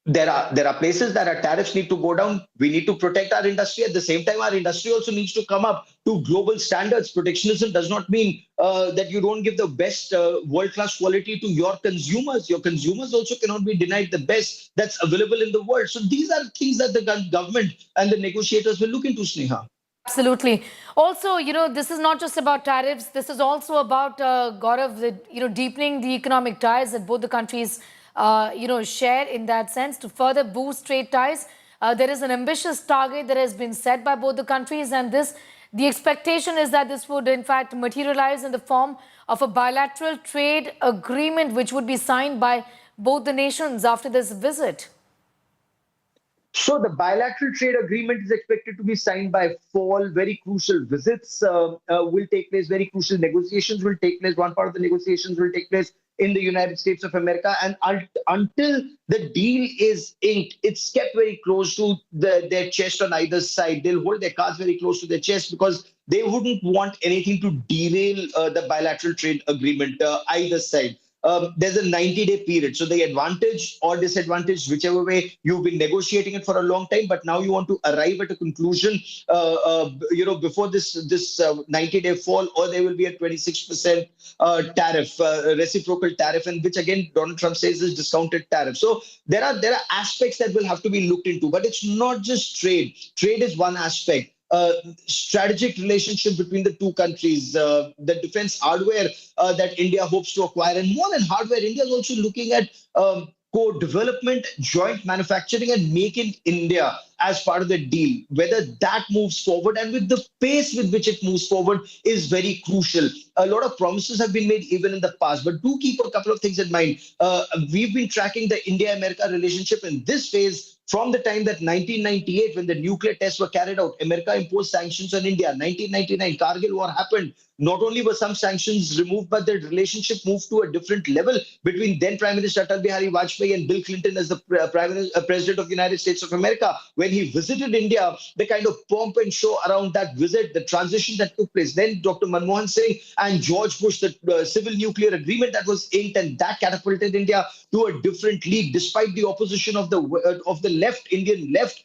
There are places that our tariffs need to go down. We need to protect our industry. At the same time, our industry also needs to come up to global standards. Protectionism does not mean that you don't give the best world-class quality to your consumers. Your consumers also cannot be denied the best that's available in the world. So these are things that the government and the negotiators will look into, Sneha. Absolutely. Also, this is not just about tariffs. This is also about, Gaurav, deepening the economic ties that both the countries, share in that sense to further boost trade ties. There is an ambitious target that has been set by both the countries, and the expectation is that this would in fact materialize in the form of a bilateral trade agreement, which would be signed by both the nations after this visit. So the bilateral trade agreement is expected to be signed by fall. Very crucial visits will take place. Very crucial negotiations will take place. One part of the negotiations will take place in the United States of America. And until the deal is inked, it's kept very close to their chest on either side. They'll hold their cards very close to their chest because they wouldn't want anything to derail the bilateral trade agreement either side. There's a 90-day period. So the advantage or disadvantage, whichever way, you've been negotiating it for a long time, but now you want to arrive at a conclusion, before this 90-day fall, or there will be a 26% tariff, reciprocal tariff, and which again Donald Trump says is discounted tariff. So there are aspects that will have to be looked into, but it's not just trade. Trade is one aspect. Strategic relationship between the two countries, the defense hardware that India hopes to acquire, and more than hardware, India is also looking at co-development, joint manufacturing, and make in India as part of the deal. Whether that moves forward and with the pace with which it moves forward is very crucial. A lot of promises have been made even in the past, but do keep a couple of things in mind. We've been tracking the India-America relationship in this phase from the time that 1998, when the nuclear tests were carried out. America imposed sanctions on India. 1999, Kargil war happened. Not only were some sanctions removed, but the relationship moved to a different level between then Prime Minister Atal Bihari Vajpayee and Bill Clinton as the President of the United States of America. When he visited India, the kind of pomp and show around that visit, the transition that took place. Then Dr. Manmohan Singh and George Bush, the civil nuclear agreement that was inked, and that catapulted India to a different league, despite the opposition of the left, Indian left,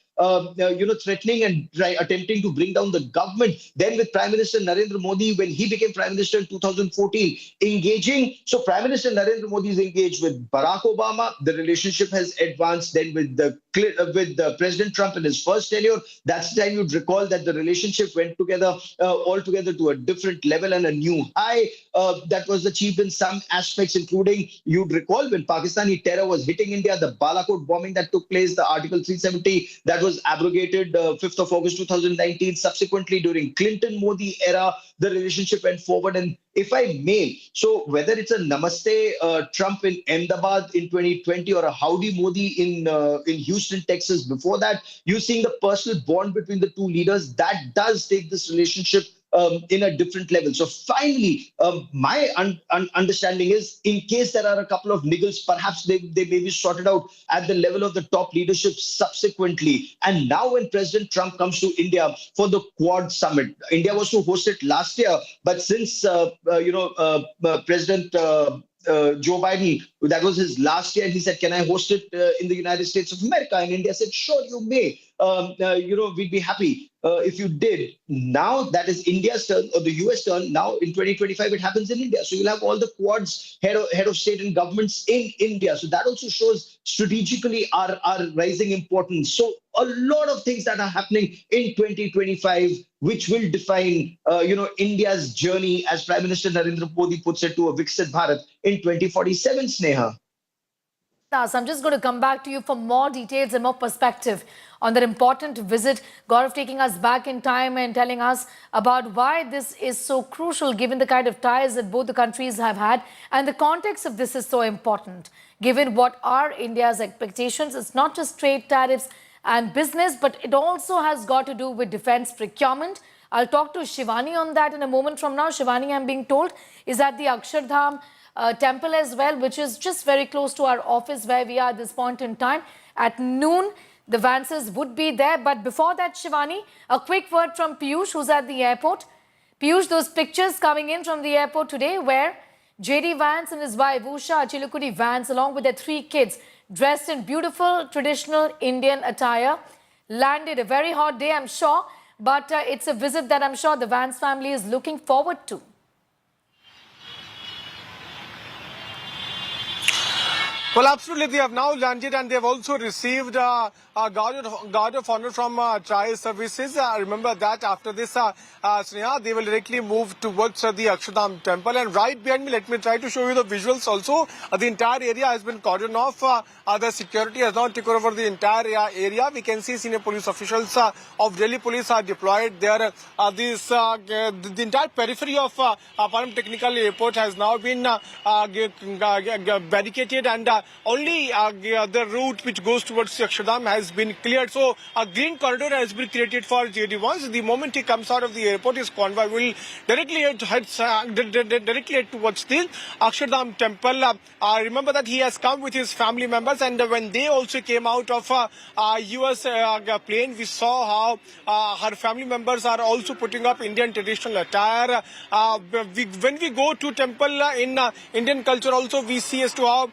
threatening and attempting to bring down the government. Then with Prime Minister Narendra Modi, when he became Prime Minister in 2014, engaging. So Prime Minister Narendra Modi is engaged with Barack Obama. The relationship has advanced. Then with President Trump in his first tenure, that's the time you'd recall that the relationship went together altogether to a different level and a new high that was achieved in some aspects, including, you'd recall, when Pakistani terror was hitting India, the Balakot bombing that took place, the Article 370 that was abrogated 5th of August 2019. Subsequently, during Clinton-Modi era, the relationship went forward. And if I may, so whether it's a Namaste Trump in Ahmedabad in 2020 or a Howdy Modi in Houston, Texas before that, you're seeing the personal bond between the two leaders that does take this relationship in a different level. So finally, my understanding is, in case there are a couple of niggles, perhaps they may be sorted out at the level of the top leadership subsequently. And now when President Trump comes to India for the Quad Summit, India was to host it last year, but since, President Joe Biden, that was his last year, and he said, can I host it in the United States of America? And India said, sure, you may. We'd be happy if you did. Now that is India's turn, or the US turn. Now in 2025, it happens in India. So you'll have all the Quads head of state and governments in India. So that also shows strategically our rising importance. So a lot of things that are happening in 2025, which will define, India's journey, as Prime Minister Narendra Modi puts it, to a Viksit Bharat in 2047, Sneha. I'm just going to come back to you for more details and more perspective on that important visit. Gaurav taking us back in time and telling us about why this is so crucial, given the kind of ties that both the countries have had. And the context of this is so important, given what are India's expectations. It's not just trade, tariffs and business, but it also has got to do with defense procurement. I'll talk to Shivani on that in a moment from now. Shivani, I'm being told, is at the Akshardham temple as well, which is just very close to our office where we are at this point in time. At noon, the Vances would be there. But before that, Shivani, a quick word from Piyush, who's at the airport. Piyush, those pictures coming in from the airport today where J.D. Vance and his wife, Usha Chilukuri Vance, along with their 3 kids, dressed in beautiful traditional Indian attire, landed a very hot day, I'm sure, but it's a visit that I'm sure the Vance family is looking forward to. Well, absolutely. They have now landed and they have also received a guard of honor from trial services. Remember that after this, Sneha, they will directly move towards the Akshardham temple. And right behind me, let me try to show you the visuals also. The entire area has been cordoned off. The security has now taken over the entire area. We can see senior police officials of Delhi police are deployed there. The entire periphery of Param Technical Airport has now been barricaded, and only the route which goes towards Akshardham has been cleared. So a green corridor has been created for JD Vance. The moment he comes out of the airport, his convoy will directly head towards the Akshardham temple. Remember that he has come with his family members, and when they also came out of US plane, we saw how her family members are also putting up Indian traditional attire. When we go to temple in Indian culture also, we see as to how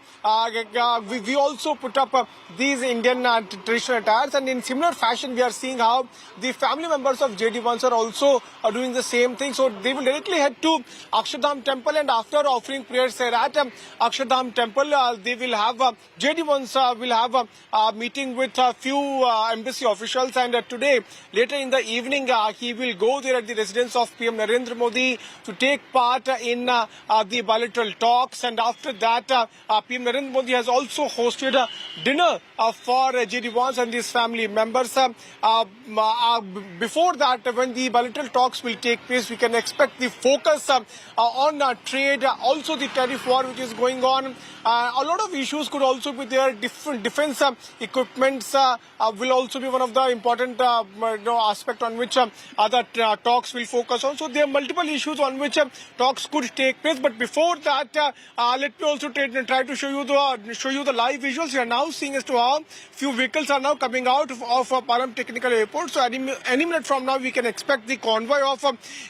we also put up these Indian traditional attires, and in similar fashion we are seeing how the family members of JD Vance are also doing the same thing. So they will directly head to Akshardham temple, and after offering prayers there at Akshardham temple, they will have JD Vance will have a meeting with a few embassy officials, and today later in the evening he will go there at the residence of PM Narendra Modi to take part in the bilateral talks. And after that PM Narendra Modi has also hosted a dinner for JD Vance and his family members. Before that, when the bilateral talks will take place, we can expect the focus on trade, also the tariff war which is going on. A lot of issues could also be there. Different defense equipments will also be one of the important aspect on which other talks will focus on. So there are multiple issues on which talks could take place. But before that, let me also try to show you the live visuals. We are now seeing as to how few vehicles are now coming out of Param Technical Airport. So any minute from now, we can expect the convoy of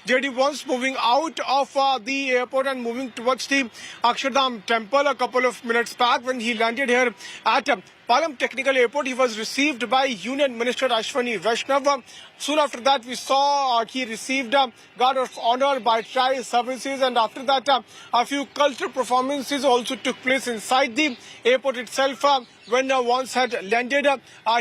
JD Vance moving out of the airport and moving towards the Akshardham temple. A couple of minutes back, when he landed here at Param Technical Airport, he was received by Union Minister Ashwini Vaishnav. Soon after that, we saw he received guard of honor by trial services, and after that, a few cultural performances also took place inside the airport itself. When Vance had landed,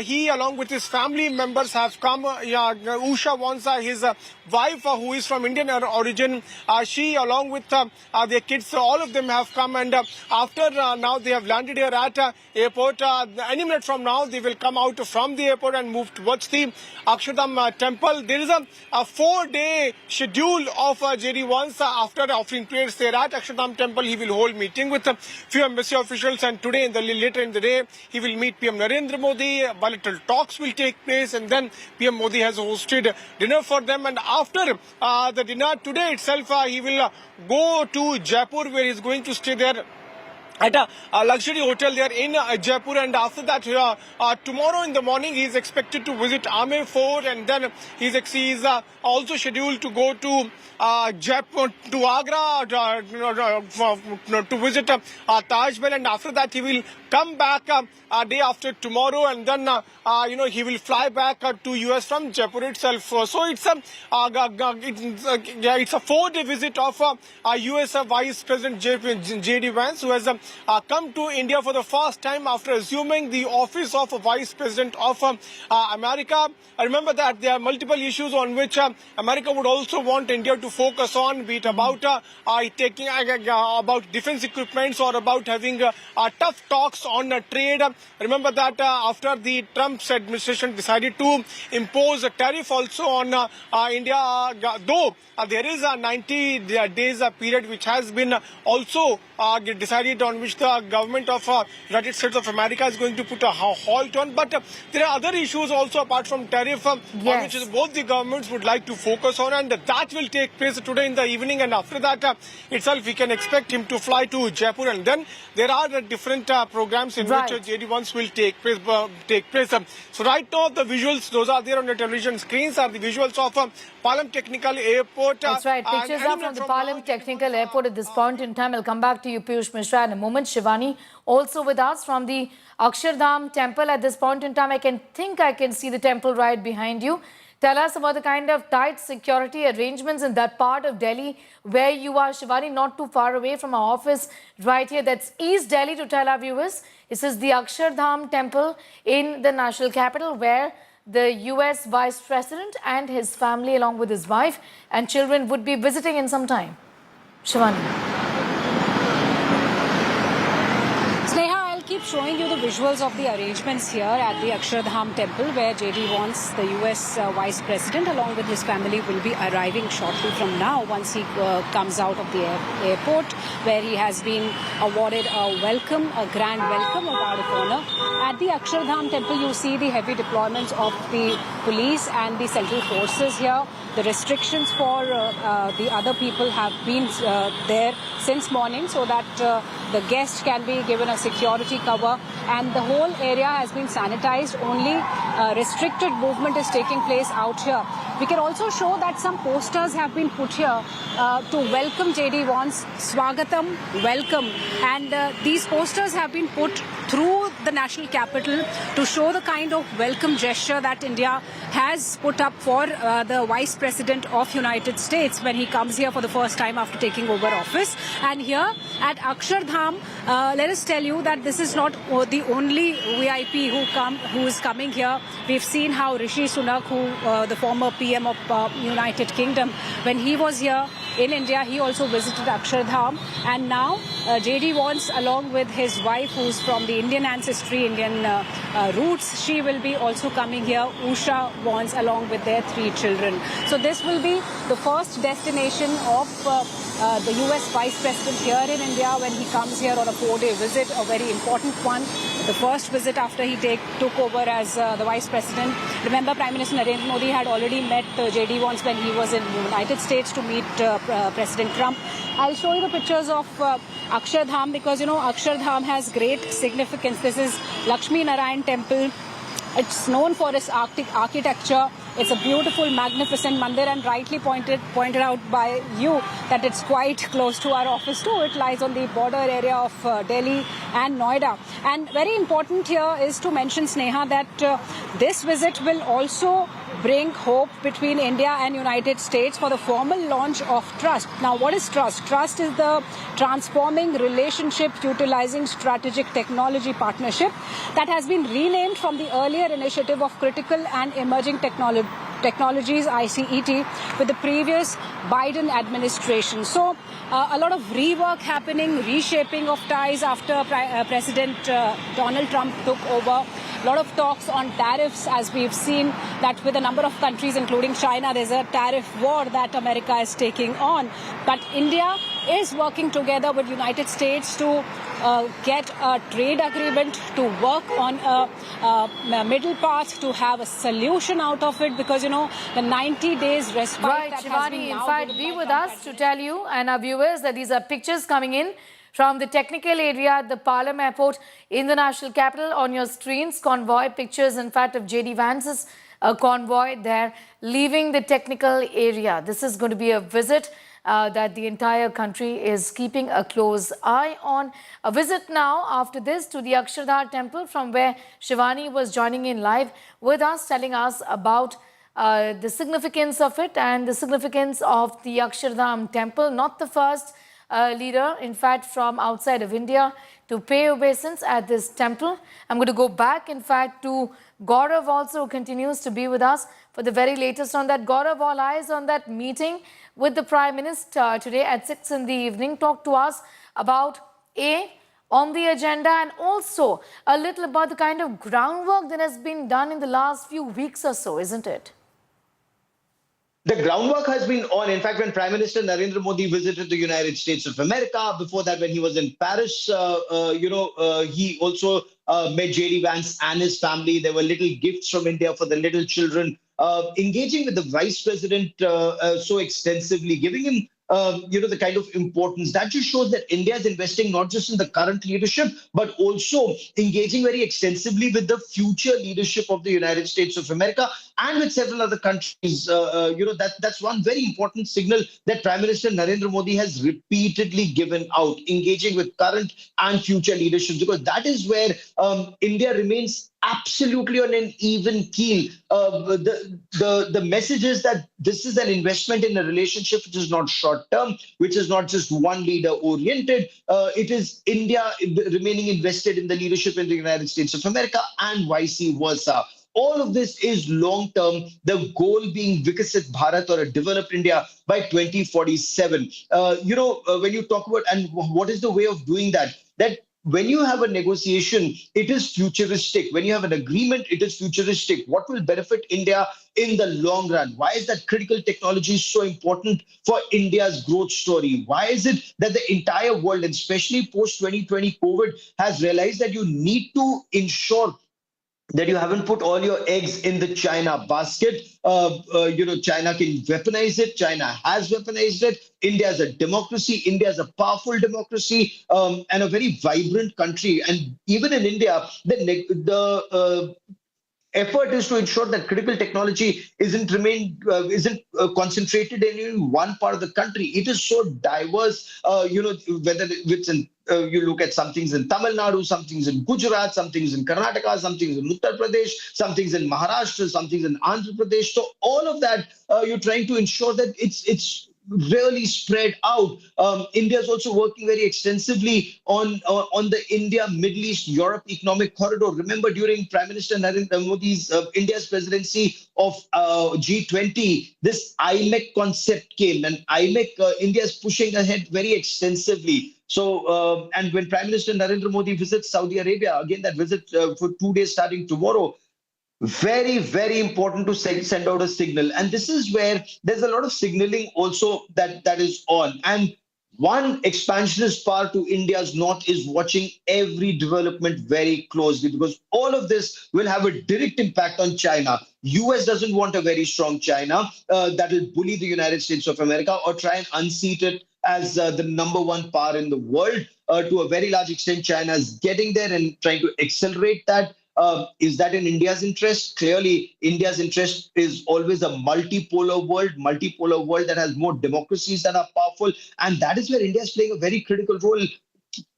he along with his family members have come. Usha Vance, his wife, who is from Indian origin, she along with their kids, all of them have come, and after now they have landed here at airport. Any minute from now, they will come out from the airport and move towards the Akshardham temple. There is a 4-day schedule of JD Vance. After offering prayers there at Akshardham temple, he will hold meeting with a few embassy officials, and today, later in the day, he will meet PM Narendra Modi. Bilateral talks will take place, and then PM Modi has hosted dinner for them. And after the dinner today itself, he will go to Jaipur, where he is going to stay there at a luxury hotel there in Jaipur. And after that, tomorrow in the morning, he is expected to visit Amer Fort, and then he is also scheduled to go to Jaipur, to Agra, to visit Taj Mahal, and after that he will come back day after tomorrow, and then he will fly back to US from Jaipur itself. So it's a 4-day visit of US Vice President JD Vance, who has come to India for the first time after assuming the office of Vice President of America. Remember that there are multiple issues on which America would also want India to focus on, be it about taking about defense equipments or about having tough talks on trade. Remember that after the Trump's administration decided to impose a tariff also on India, though there is a 90 days period which has been also decided on which the government of United States of America is going to put a halt on. But there are other issues also apart from tariff on which both the governments would like to focus on, and that will take place today in the evening. And after that itself, we can expect him to fly to Jaipur, and then there are different programs programs in Right. which JD Vance will take place. So right now the visuals, those are there on the television screens, are the visuals of Palam Technical Airport. That's right. And Pictures are from the Palam now, Technical Airport at this point in time. I'll come back to you, Piyush Mishra, in a moment. Shivani, also with us from the Akshardham temple at this point in time. I can see the temple right behind you. Tell us about the kind of tight security arrangements in that part of Delhi where you are, Shivani, not too far away from our office right here. That's East Delhi, to tell our viewers. This is the Akshardham temple in the national capital where the US Vice President and his family along with his wife and children would be visiting in some time. Shivani. Sneha, I'll keep showing you the visuals of the arrangements here at the Akshardham temple where JD Vance, the US Vice President, along with his family will be arriving shortly from now once he comes out of the airport, where he has been awarded a welcome, a grand welcome, a guard of honor. At the Akshardham temple, you see the heavy deployments of the police and the central forces here. The restrictions for the other people have been there since morning so that the guests can be given a security cover, and the whole area has been sanitized. Only restricted movement is taking place out here. We can also show that some posters have been put here to welcome JD Vance, Swagatam, welcome. And these posters have been put through the national capital to show the kind of welcome gesture that India has put up for the Vice President of United States when he comes here for the first time after taking over office. And here at Akshardham, let us tell you that this is not the only VIP who is coming here. We've seen how Rishi Sunak, the former PM of United Kingdom, when he was here in India, he also visited Akshardham. And now JD Vance, along with his wife, who's from the Indian ancestry, Indian roots, she will be also coming here, Usha Vance, along with their 3 children. So this will be the first destination of the US Vice President here in India when he comes here on a 4-day visit, a very important one. The first visit after he took over as the Vice President. Remember, Prime Minister Narendra Modi had already met JD Vance when he was in the United States to meet President Trump. I'll show you the pictures of Akshardham because, you know, Akshardham has great significance. This is Swaminarayan Temple. It's known for its architecture. It's a beautiful, magnificent mandir, and rightly pointed out by you that it's quite close to our office too. It lies on the border area of Delhi and Noida. And very important here is to mention, Sneha, that this visit will also bring hope between India and United States for the formal launch of trust. Now, what is trust? Trust is the transforming relationship utilizing strategic technology partnership that has been renamed from the earlier initiative of critical and emerging technologies, ICET, with the previous Biden administration. So a lot of rework happening, reshaping of ties after President Donald Trump took over. A lot of talks on tariffs, as we've seen that with a number of countries, including China, there's a tariff war that America is taking on. But India is working together with United States to get a trade agreement, to work on a middle path, to have a solution out of it, because, you know, the 90 days respite Right, that has Shivani, been in now fact, given be by with Trump us to tell you and our viewers that these are pictures coming in from the technical area at the Palam Airport in the national capital. On your screens, convoy pictures, in fact, of JD Vance's convoy there leaving the technical area. This is going to be a visit that the entire country is keeping a close eye on. A visit now after this to the Akshardham temple, from where Shivani was joining in live with us, telling us about the significance of it and the significance of the Akshardham temple. Not the first leader, in fact, from outside of India to pay obeisance at this temple. I'm going to go back, in fact, to Gaurav also, who continues to be with us for the very latest on that. Gaurav, all eyes on that meeting with the Prime Minister today at 6 in the evening. Talk to us about on the agenda, and also a little about the kind of groundwork that has been done in the last few weeks or so, isn't it? The groundwork has been on. In fact, when Prime Minister Narendra Modi visited the United States of America, before that, when he was in Paris, he also met JD Vance and his family. There were little gifts from India for the little children. Engaging with the Vice President so extensively, giving him the kind of importance. That just shows that India is investing not just in the current leadership, but also engaging very extensively with the future leadership of the United States of America and with several other countries. That's one very important signal that Prime Minister Narendra Modi has repeatedly given out, engaging with current and future leaderships, because that is where India remains absolutely on an even keel. The message is that this is an investment in a relationship which is not short term, which is not just one leader oriented. It is India remaining invested in the leadership in the United States of America and vice versa. All of this is long term, the goal being Viksit Bharat, or a developed India, by 2047. When you talk about, and what is the way of doing that? That when you have a negotiation, it is futuristic. When you have an agreement, it is futuristic. What will benefit India in the long run? Why is that critical technology so important for India's growth story? Why is it that the entire world, and especially post 2020 COVID, has realized that you need to ensure that you haven't put all your eggs in the China basket? China can weaponize it. China has weaponized it. India is a democracy. India is a powerful democracy, and a very vibrant country. And even in India, the effort is to ensure that critical technology isn't concentrated in any one part of the country. It is so diverse. Whether it's in you look at some things in Tamil Nadu, some things in Gujarat, some things in Karnataka, some things in Uttar Pradesh, some things in Maharashtra, some things in Andhra Pradesh. So all of that, you're trying to ensure that it's really spread out. India is also working very extensively on the India, Middle East, Europe economic corridor. Remember, during Prime Minister Narendra Modi's India's presidency of G20, this IMEC concept came, and IMEC, India is pushing ahead very extensively. So, and when Prime Minister Narendra Modi visits Saudi Arabia, again, that visit for 2 days starting tomorrow, very, very important to send out a signal. And this is where there's a lot of signaling also that is on. And one expansionist power to India's north is watching every development very closely, because all of this will have a direct impact on China. US doesn't want a very strong China that will bully the United States of America or try and unseat it as the number one power in the world. To a very large extent, China is getting there and trying to accelerate that. Is that in India's interest? Clearly, India's interest is always a multipolar world that has more democracies that are powerful. And that is where India is playing a very critical role,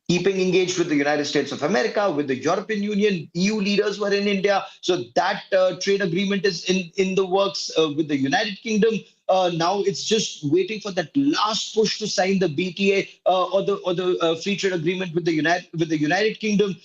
keeping engaged with the United States of America, with the European Union. EU leaders were in India. So that trade agreement is in the works with the United Kingdom. Now it's just waiting for that last push to sign the BTA or the free trade agreement with the United Kingdom.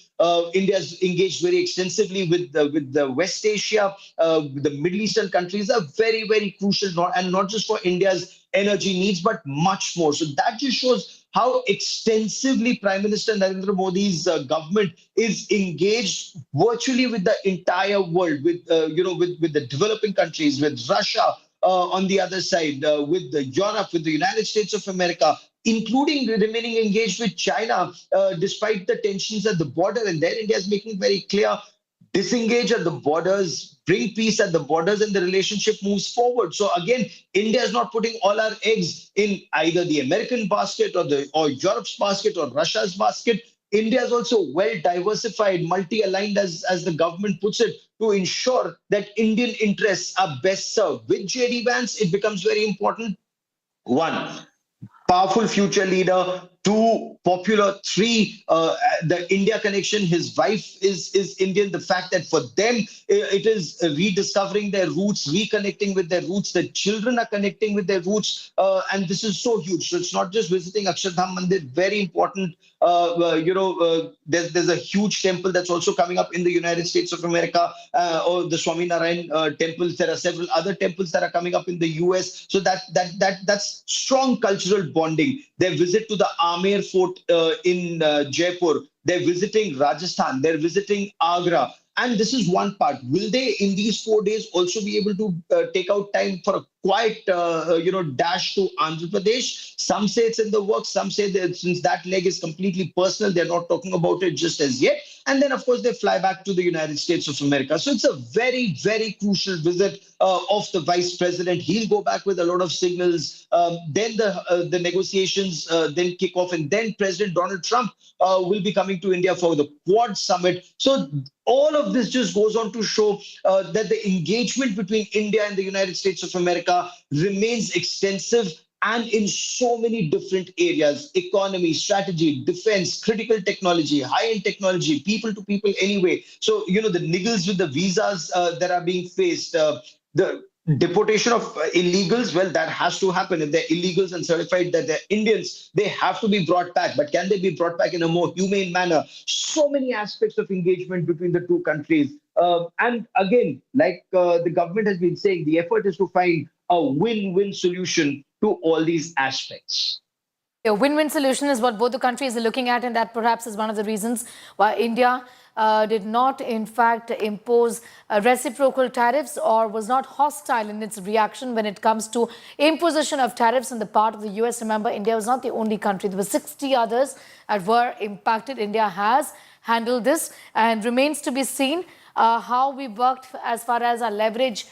India's engaged very extensively with the West Asia. The Middle Eastern countries are very, very crucial, and not just for India's energy needs, but much more. So that just shows how extensively Prime Minister Narendra Modi's government is engaged virtually with the entire world, with the developing countries, with Russia on the other side, with the Europe, with the United States of America, including remaining engaged with China, despite the tensions at the border. And there India is making very clear, disengage at the borders, bring peace at the borders, and the relationship moves forward. So again, India is not putting all our eggs in either the American basket or Europe's basket or Russia's basket. India is also well diversified, multi-aligned, as the government puts it, to ensure that Indian interests are best served. With JD Vance, it becomes very important. One, powerful future leader. Two, popular. Three, the India connection. His wife is Indian. The fact that for them it is rediscovering their roots, reconnecting with their roots. The children are connecting with their roots, and this is so huge. So it's not just visiting Akshardham Mandir. Very important. There's a huge temple that's also coming up in the United States of America, or the Swaminarayan temples. There are several other temples that are coming up in the US. So that's strong cultural bonding. Their visit to the Amer Fort in Jaipur. They're visiting Rajasthan. They're visiting Agra. And this is one part. Will they, in these 4 days, also be able to take out time for a quiet, dash to Andhra Pradesh. Some say it's in the works. Some say that since that leg is completely personal, they're not talking about it just as yet. And then, of course, they fly back to the United States of America. So it's a very, very crucial visit of the vice president. He'll go back with a lot of signals. Then the negotiations then kick off, and then President Donald Trump will be coming to India for the Quad Summit. So all of this just goes on to show that the engagement between India and the United States of America remains extensive and in so many different areas: economy, strategy, defense, critical technology, high-end technology, people to people anyway. So, the niggles with the visas that are being faced, the deportation of illegals, well, that has to happen. If they're illegals and certified that they're Indians, they have to be brought back. But can they be brought back in a more humane manner? So many aspects of engagement between the two countries. And again, like the government has been saying, the effort is to find a win-win solution to all these aspects. A win-win solution is what both the countries are looking at, and that perhaps is one of the reasons why India did not, in fact, impose reciprocal tariffs or was not hostile in its reaction when it comes to imposition of tariffs on the part of the US. Remember, India was not the only country. There were 60 others that were impacted. India has handled this, and remains to be seen how we worked as far as our leverage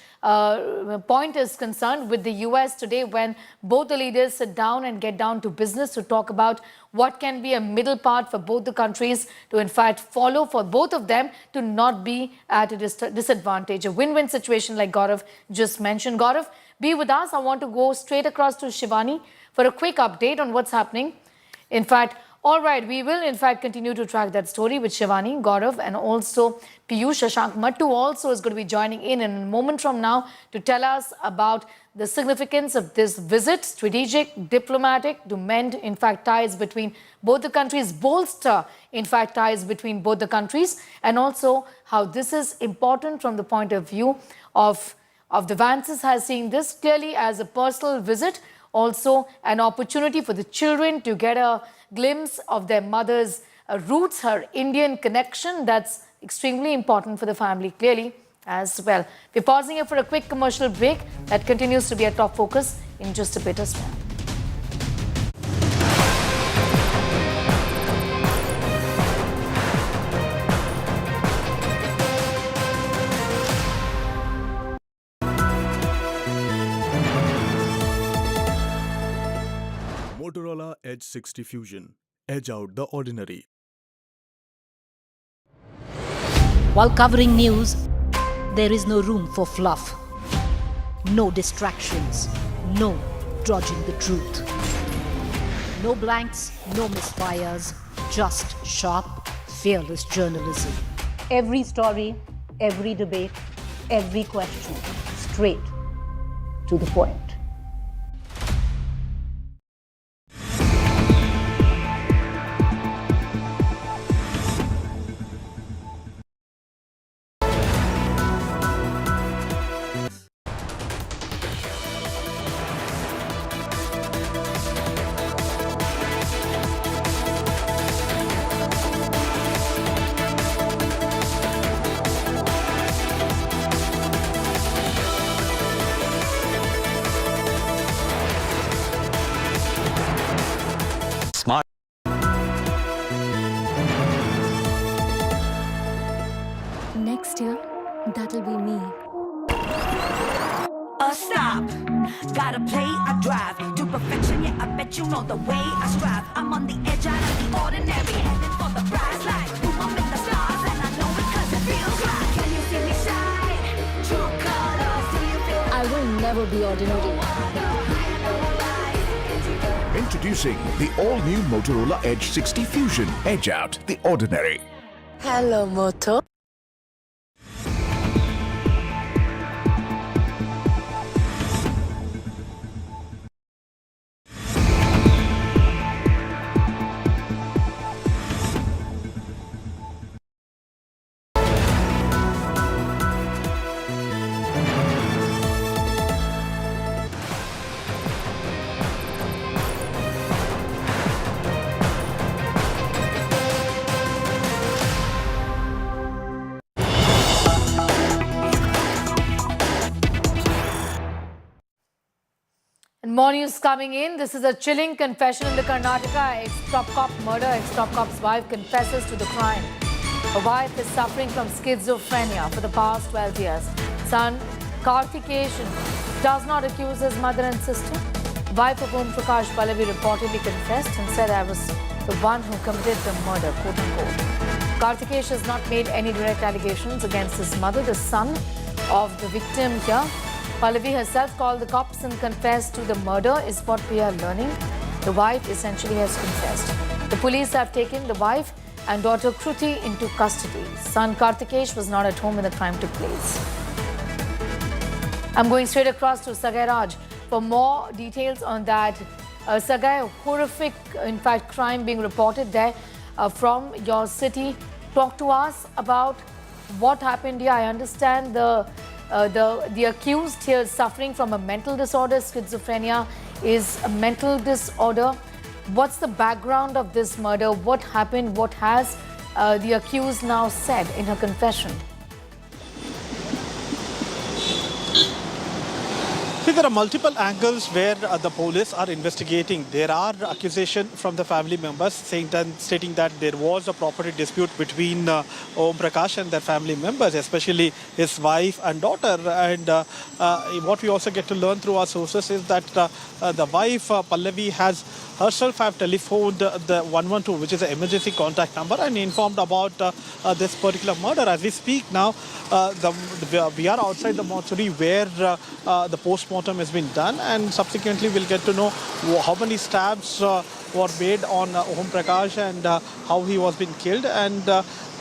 point is concerned with the US today, when both the leaders sit down and get down to business to talk about what can be a middle part for both the countries to in fact follow, for both of them to not be at a disadvantage. A win-win situation like Gaurav just mentioned. Gaurav, be with us. I want to go straight across to Shivani for a quick update on what's happening. In fact, all right, we will in fact continue to track that story with Shivani, Gaurav, and also Piyush. Shashank Mattu also is going to be joining in a moment from now to tell us about the significance of this visit, strategic, diplomatic, to mend in fact ties between both the countries, bolster in fact ties between both the countries, and also how this is important from the point of view of the Vances has seen this clearly as a personal visit, also an opportunity for the children to get a glimpse of their mother's roots, her Indian connection. That's extremely important for the family clearly as well. We're pausing here for a quick commercial break. That continues to be a top focus in just a bit as well. Motorola Edge 60 Fusion. Edge out the ordinary. While covering news, there is no room for fluff. No distractions. No dodging the truth. No blanks, no misfires. Just sharp, fearless journalism. Every story, every debate, every question. Straight to the point. Next year, that'll be me. Stop. Gotta play, I drive to perfection. Yeah, I bet you know the way I strive. I'm on the edge out of the ordinary, heading for the prize like boom, I'm in the stars, and I know it 'cause it feels like. Can you see me shine? True colors, do you feel? I will never be ordinary. Introducing the all-new Motorola Edge 60 Fusion. Edge out the ordinary. Hello, Moto. More news coming in. This is a chilling confession in the Karnataka ex-top cop murder. Ex-top cop's wife confesses to the crime. Her wife is suffering from schizophrenia for the past 12 years. Son Karthikesh does not accuse his mother and sister. Wife of Om Prakash Pallavi reportedly confessed and said, "I was the one who committed the murder," quote unquote. Karthikesh has not made any direct allegations against his mother, the son of the victim here. Pallavi herself called the cops and confessed to the murder, is what we are learning. The wife essentially has confessed. The police have taken the wife and daughter Kruti into custody. Son Karthikesh was not at home when the crime took place. I'm going straight across to Sagai Raj for more details on that. Sagai, horrific, in fact, crime being reported there from your city. Talk to us about what happened here. I understand the accused here is suffering from a mental disorder. Schizophrenia is a mental disorder. What's the background of this murder? What happened? What has the accused now said in her confession? See, there are multiple angles where the police are investigating. There are accusations from the family members stating that there was a property dispute between Om Prakash and their family members, especially his wife and daughter. And what we also get to learn through our sources is that the wife, Pallavi, has herself have telephoned the 112, which is an emergency contact number, and informed about this particular murder. As we speak now, we are outside the mortuary where the postmortem has been done, and subsequently we'll get to know how many stabs were made on Om Prakash and how he was being killed. And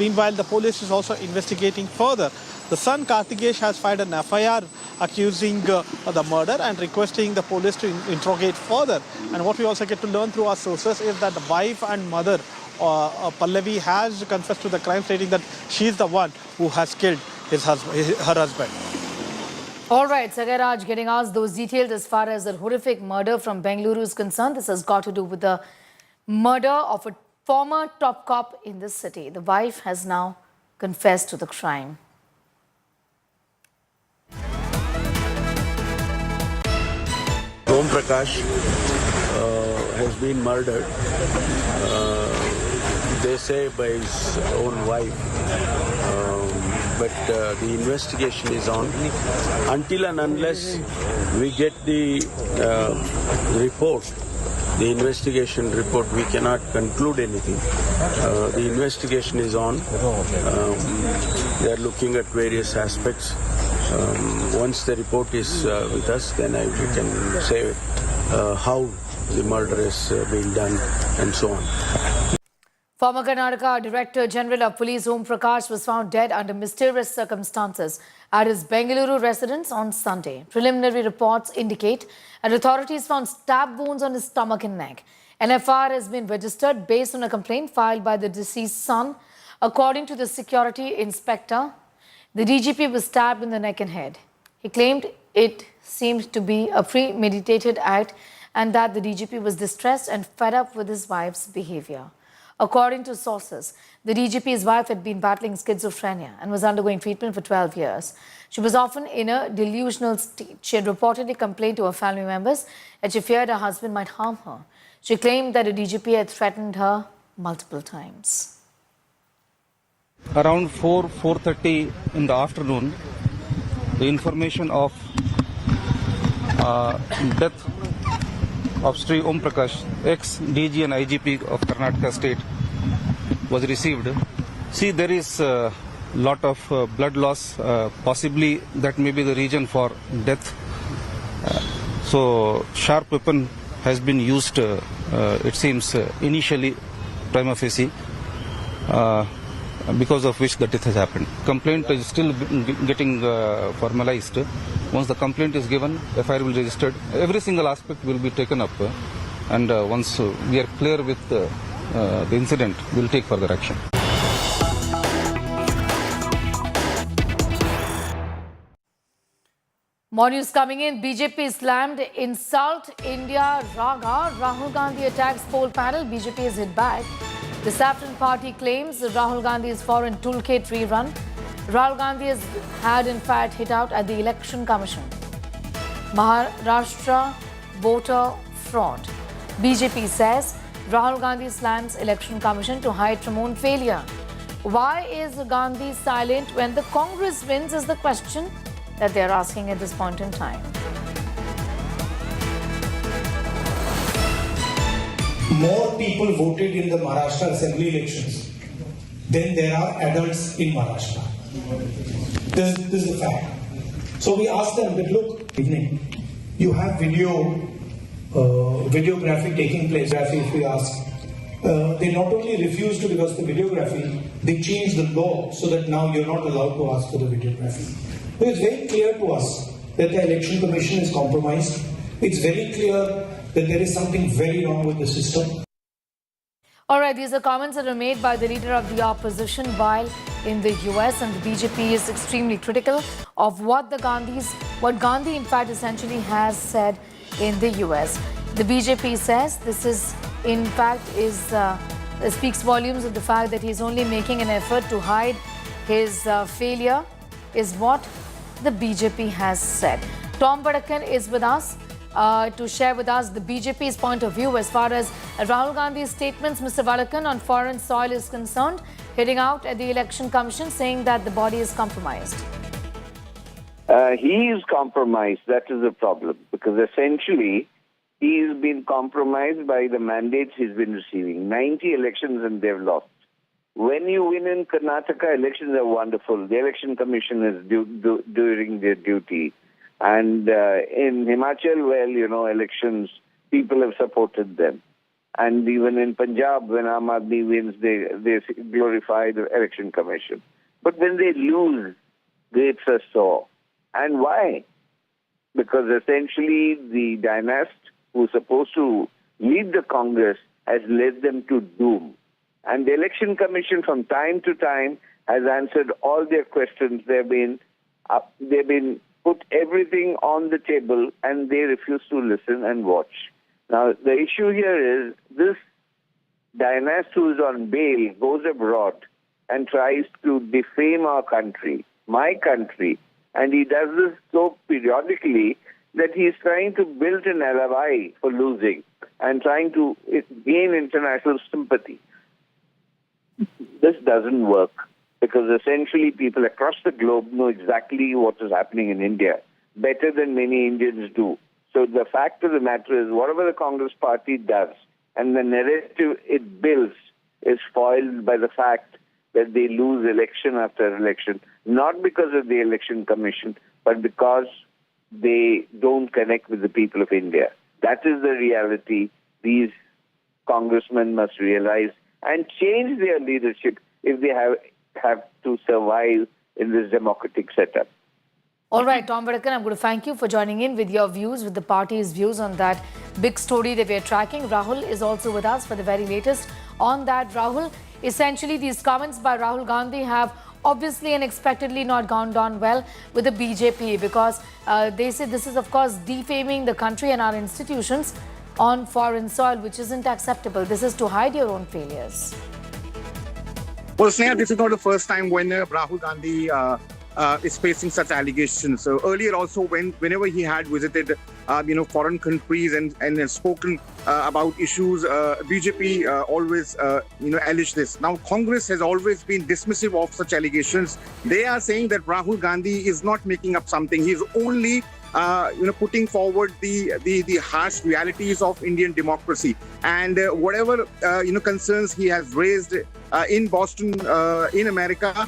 meanwhile, the police is also investigating further. The son Karthikesh has filed an FIR accusing the murder and requesting the police to interrogate further. And what we also get to learn through our sources is that the wife and mother, Pallavi, has confessed to the crime, stating that she is the one who has killed her husband. All right, Sagai Raj getting us those details as far as the horrific murder from Bengaluru is concerned. This has got to do with the murder of a former top cop in this city. The wife has now confessed to the crime. Om Prakash has been murdered, they say by his own wife, but the investigation is on. Until and unless we get the report, the investigation report, we cannot conclude anything. The investigation is on. They are looking at various aspects. Once the report is with us, then we can say how the murder is being done and so on. Former Karnataka Director General of Police Om Prakash was found dead under mysterious circumstances at his Bengaluru residence on Sunday. Preliminary reports indicate that authorities found stab wounds on his stomach and neck. An FIR has been registered based on a complaint filed by the deceased son. According to the security inspector, the DGP was stabbed in the neck and head. He claimed it seemed to be a premeditated act and that the DGP was distressed and fed up with his wife's behavior. According to sources, the DGP's wife had been battling schizophrenia and was undergoing treatment for 12 years. She was often in a delusional state. She had reportedly complained to her family members that she feared her husband might harm her. She claimed that the DGP had threatened her multiple times. Around 4:30 in the afternoon, the information of death of Sri Om Prakash, ex-DG and IGP of Karnataka State, was received. See, there is a lot of blood loss, possibly that may be the reason for death. So, sharp weapon has been used, it seems, initially, prima facie, because of which the death has happened. Complaint is still getting formalized. Once the complaint is given, FIR will be registered. Every single aspect will be taken up, and once we are clear with the incident, we will take further action. More news coming in. BJP slammed Insult India Raga. Rahul Gandhi attacks poll panel. BJP is hit back. The Saffron Party claims Rahul Gandhi's foreign toolkit rerun. Rahul Gandhi had in fact hit out at the Election Commission. Maharashtra voter fraud. BJP says Rahul Gandhi slams Election Commission to hide from own failure. Why is Gandhi silent when the Congress wins is the question that they are asking at this point in time. More people voted in the Maharashtra Assembly elections than there are adults in Maharashtra. This is a fact. So we asked them, but look, you have videography taking place. If we ask, they not only refused to give us the videography, they changed the law so that now you're not allowed to ask for the videography. It's very clear to us that the Election Commission is compromised. It's very clear that there is something very wrong with the system. All right, these are comments that are made by the leader of the opposition while in the US, and the BJP is extremely critical of what Gandhi in fact essentially has said in the US. The BJP says this is in fact speaks volumes of the fact that he's only making an effort to hide his failure is what the BJP has said. Tom Badakan is with us to share with us the BJP's point of view as far as Rahul Gandhi's statements, Mr. Badakan, on foreign soil is concerned, hitting out at the Election Commission saying that the body is compromised. He is compromised. That is the problem, because essentially he's been compromised by the mandates he's been receiving. 90 elections and they've lost. When you win in Karnataka, elections are wonderful. The Election Commission is doing their duty. And in Himachal, well, elections, people have supported them. And even in Punjab, when Aam Aadmi wins, they glorify the Election Commission. But when they lose, grapes are sour. And why? Because essentially the dynast who's supposed to lead the Congress has led them to doom. And the Election Commission from time to time has answered all their questions. They've been put everything on the table and they refuse to listen and watch. Now, the issue here is this dynast who is on bail goes abroad and tries to defame our country, my country, and he does this so periodically that he is trying to build an alibi for losing and trying to gain international sympathy. This doesn't work because essentially people across the globe know exactly what is happening in India better than many Indians do. So the fact of the matter is whatever the Congress party does and the narrative it builds is foiled by the fact that they lose election after election, not because of the Election Commission, but because they don't connect with the people of India. That is the reality these congressmen must realize and change their leadership if they have to survive in this democratic setup. All right, Tom Badakan, I'm going to thank you for joining in with your views, with the party's views on that big story that we're tracking. Rahul is also with us for the very latest on that. Rahul, essentially these comments by Rahul Gandhi have obviously and expectedly not gone down well with the BJP because they say this is of course defaming the country and our institutions on foreign soil, which isn't acceptable. This is to hide your own failures. Well, Sneha, this is not the first time when Rahul Gandhi is facing such allegations. So earlier also, whenever he had visited, foreign countries and spoken about issues, BJP always, alleged this. Now, Congress has always been dismissive of such allegations. They are saying that Rahul Gandhi is not making up something. He's only putting forward the harsh realities of Indian democracy and whatever concerns he has raised in Boston, in America.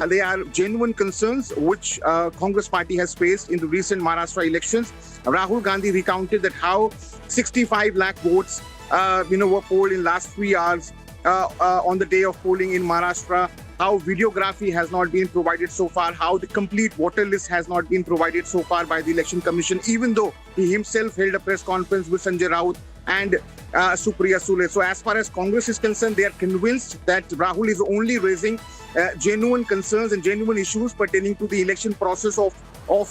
They are genuine concerns which Congress party has faced in the recent Maharashtra elections. Rahul Gandhi recounted that how 65 lakh votes were polled in last 3 hours on the day of polling in Maharashtra. How videography has not been provided so far, how the complete voter list has not been provided so far by the Election Commission, even though he himself held a press conference with Sanjay Raut and Supriya Sule. So as far as Congress is concerned, they are convinced that Rahul is only raising genuine concerns and genuine issues pertaining to the election process of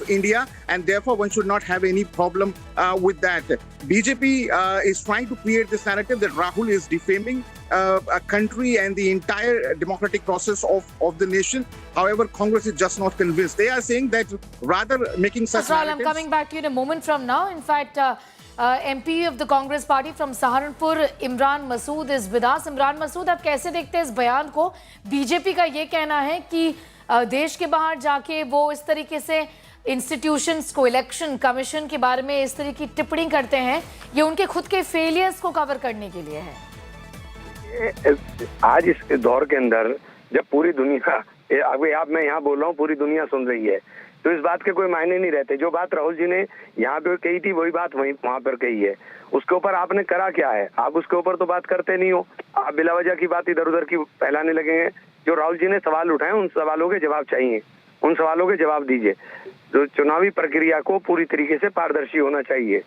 India, and therefore one should not have any problem with that. BJP is trying to create this narrative that Rahul is defaming a country and the entire democratic process of the nation. However, Congress is just not convinced. They are saying that rather making such narratives... I'm coming back to you in a moment from now. In fact, MP of the Congress Party from Saharanpur, Imran Masood is with us. Imran Masood, आप कैसे देखते हैं इस बयान को? BJP का ये कहना है कि देश के बाहर जाके वो इस तरीके से इंस्टीट्यूशंस को, इलेक्शन कमीशन के बारे में इस तरह की टिप्पणी करते हैं, ये उनके खुद के फेलियर्स को कवर करने के लिए है। आज इस दौर के अंदर जब पूरी दुनिया, अब मैं यहाँ बोल रहा हूँ, पूरी दुनिया सुन रही है, तो इस बात के कोई मायने नहीं रहते। जो बात राहुल जी ने यहाँ पे कही थी वही बात वहाँ पर कही है। उसके ऊपर आपने करा क्या है? आप उसके ऊपर तो बात करते नहीं हो, आप बिला वजह की बात इधर उधर की फैलाने लगेंगे। जो राहुल जी ने सवाल उठाए उन सवालों के जवाब चाहिए, उन सवालों के जवाब दीजिए। जो चुनावी प्रक्रिया को पूरी तरीके से पारदर्शी होना चाहिए।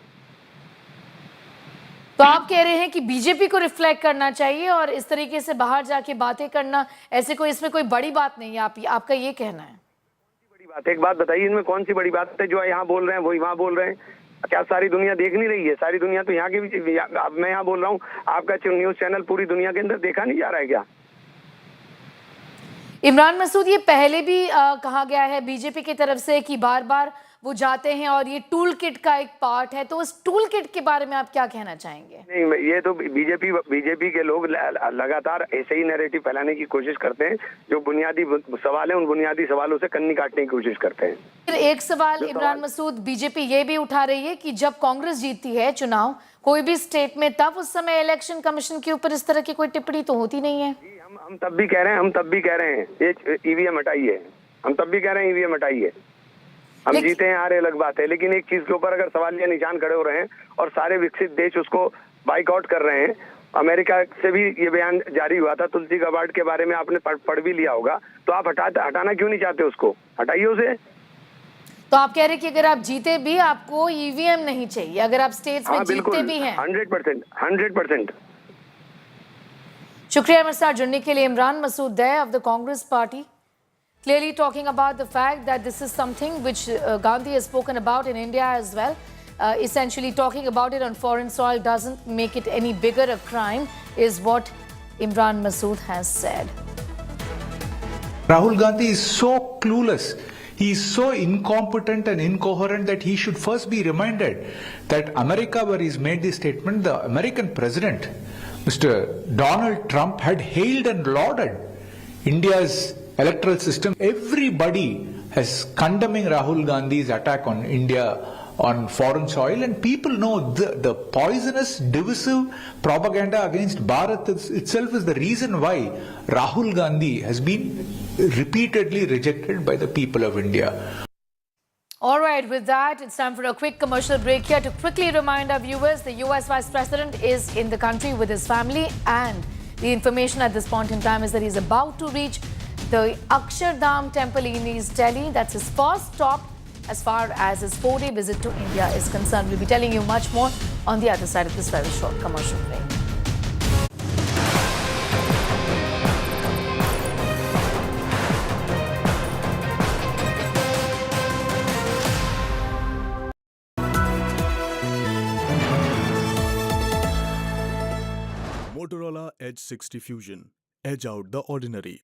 तो आप कह रहे हैं कि बीजेपी को रिफ्लेक्ट करना चाहिए और इस तरीके से बाहर जाके बातें करना, ऐसे कोई इसमें कोई बड़ी बात नहीं है, आपका ये कहना है? बड़ी बात, एक बात बताइए, इनमें कौन सी बड़ी बात है? जो यहाँ बोल रहे हैं वही वहाँ बोल रहे हैं। क्या सारी दुनिया देख नहीं रही है? सारी दुनिया तो यहाँ की भी, अब मैं यहाँ बोल रहा हूँ, आपका न्यूज चैनल पूरी दुनिया के अंदर देखा नहीं जा रहा है क्या? इमरान मसूद, ये पहले भी कहा गया है बीजेपी की तरफ से कि बार बार वो जाते हैं और ये टूल किट का एक पार्ट है, तो उस टूल किट के बारे में आप क्या कहना चाहेंगे? नहीं, ये तो बीजेपी के लोग लगातार ऐसे ही नैरेटिव फैलाने की कोशिश करते हैं। जो बुनियादी सवाल है उन बुनियादी सवालों से कन्नी काटने की कोशिश करते हैं। फिर एक सवाल इमरान मसूद, बीजेपी ये भी उठा रही है कि जब कांग्रेस जीतती है चुनाव कोई भी स्टेट में, तब उस समय इलेक्शन कमीशन के ऊपर इस तरह की कोई टिप्पणी तो होती नहीं है। हम तब भी कह रहे हैं, ये ईवीएम हटाइए। हम तब भी कह रहे हैं ईवीएम हटाइए। हम जीते हैं हारे अलग बात है, लेकिन एक चीज के ऊपर अगर सवालिया निशान खड़े हो रहे हैं और सारे विकसित देश उसको बाइकआउट कर रहे हैं, अमेरिका से भी ये बयान जारी हुआ था, तुलसी गबार्ड के बारे में आपने पढ़ भी लिया होगा, तो आप हटाना क्यों नहीं चाहते उसको? हटाइए उसे। तो आप कह रहे हैं कि अगर आप जीते भी आपको ईवीएम नहीं चाहिए, अगर आप स्टेट्स में जीतते भी हैं? 100%। शुक्रिया मेरे साथ जुड़ने के लिए। Imran Masood of the Congress party, clearly talking about the fact that this is something which Gandhi has spoken about in India as well. Essentially talking about it on foreign soil doesn't make it any bigger a crime, is what Imran Masood has said. Rahul Gandhi is so clueless. He is so incompetent and incoherent that he should first be reminded that America, where he's made this statement, the American president, Mr. Donald Trump, had hailed and lauded India's electoral system. Everybody has condemning Rahul Gandhi's attack on India on foreign soil, and people know the poisonous, divisive propaganda against Bharat itself is the reason why Rahul Gandhi has been repeatedly rejected by the people of India. All right, with that, it's time for a quick commercial break here to quickly remind our viewers the US Vice President is in the country with his family, and the information at this point in time is that he's about to reach the Akshardham temple in East Delhi. That's his first stop as far as his 4-day visit to India is concerned. We'll be telling you much more on the other side of this very short commercial break. Motorola Edge 60 Fusion. Edge out the ordinary.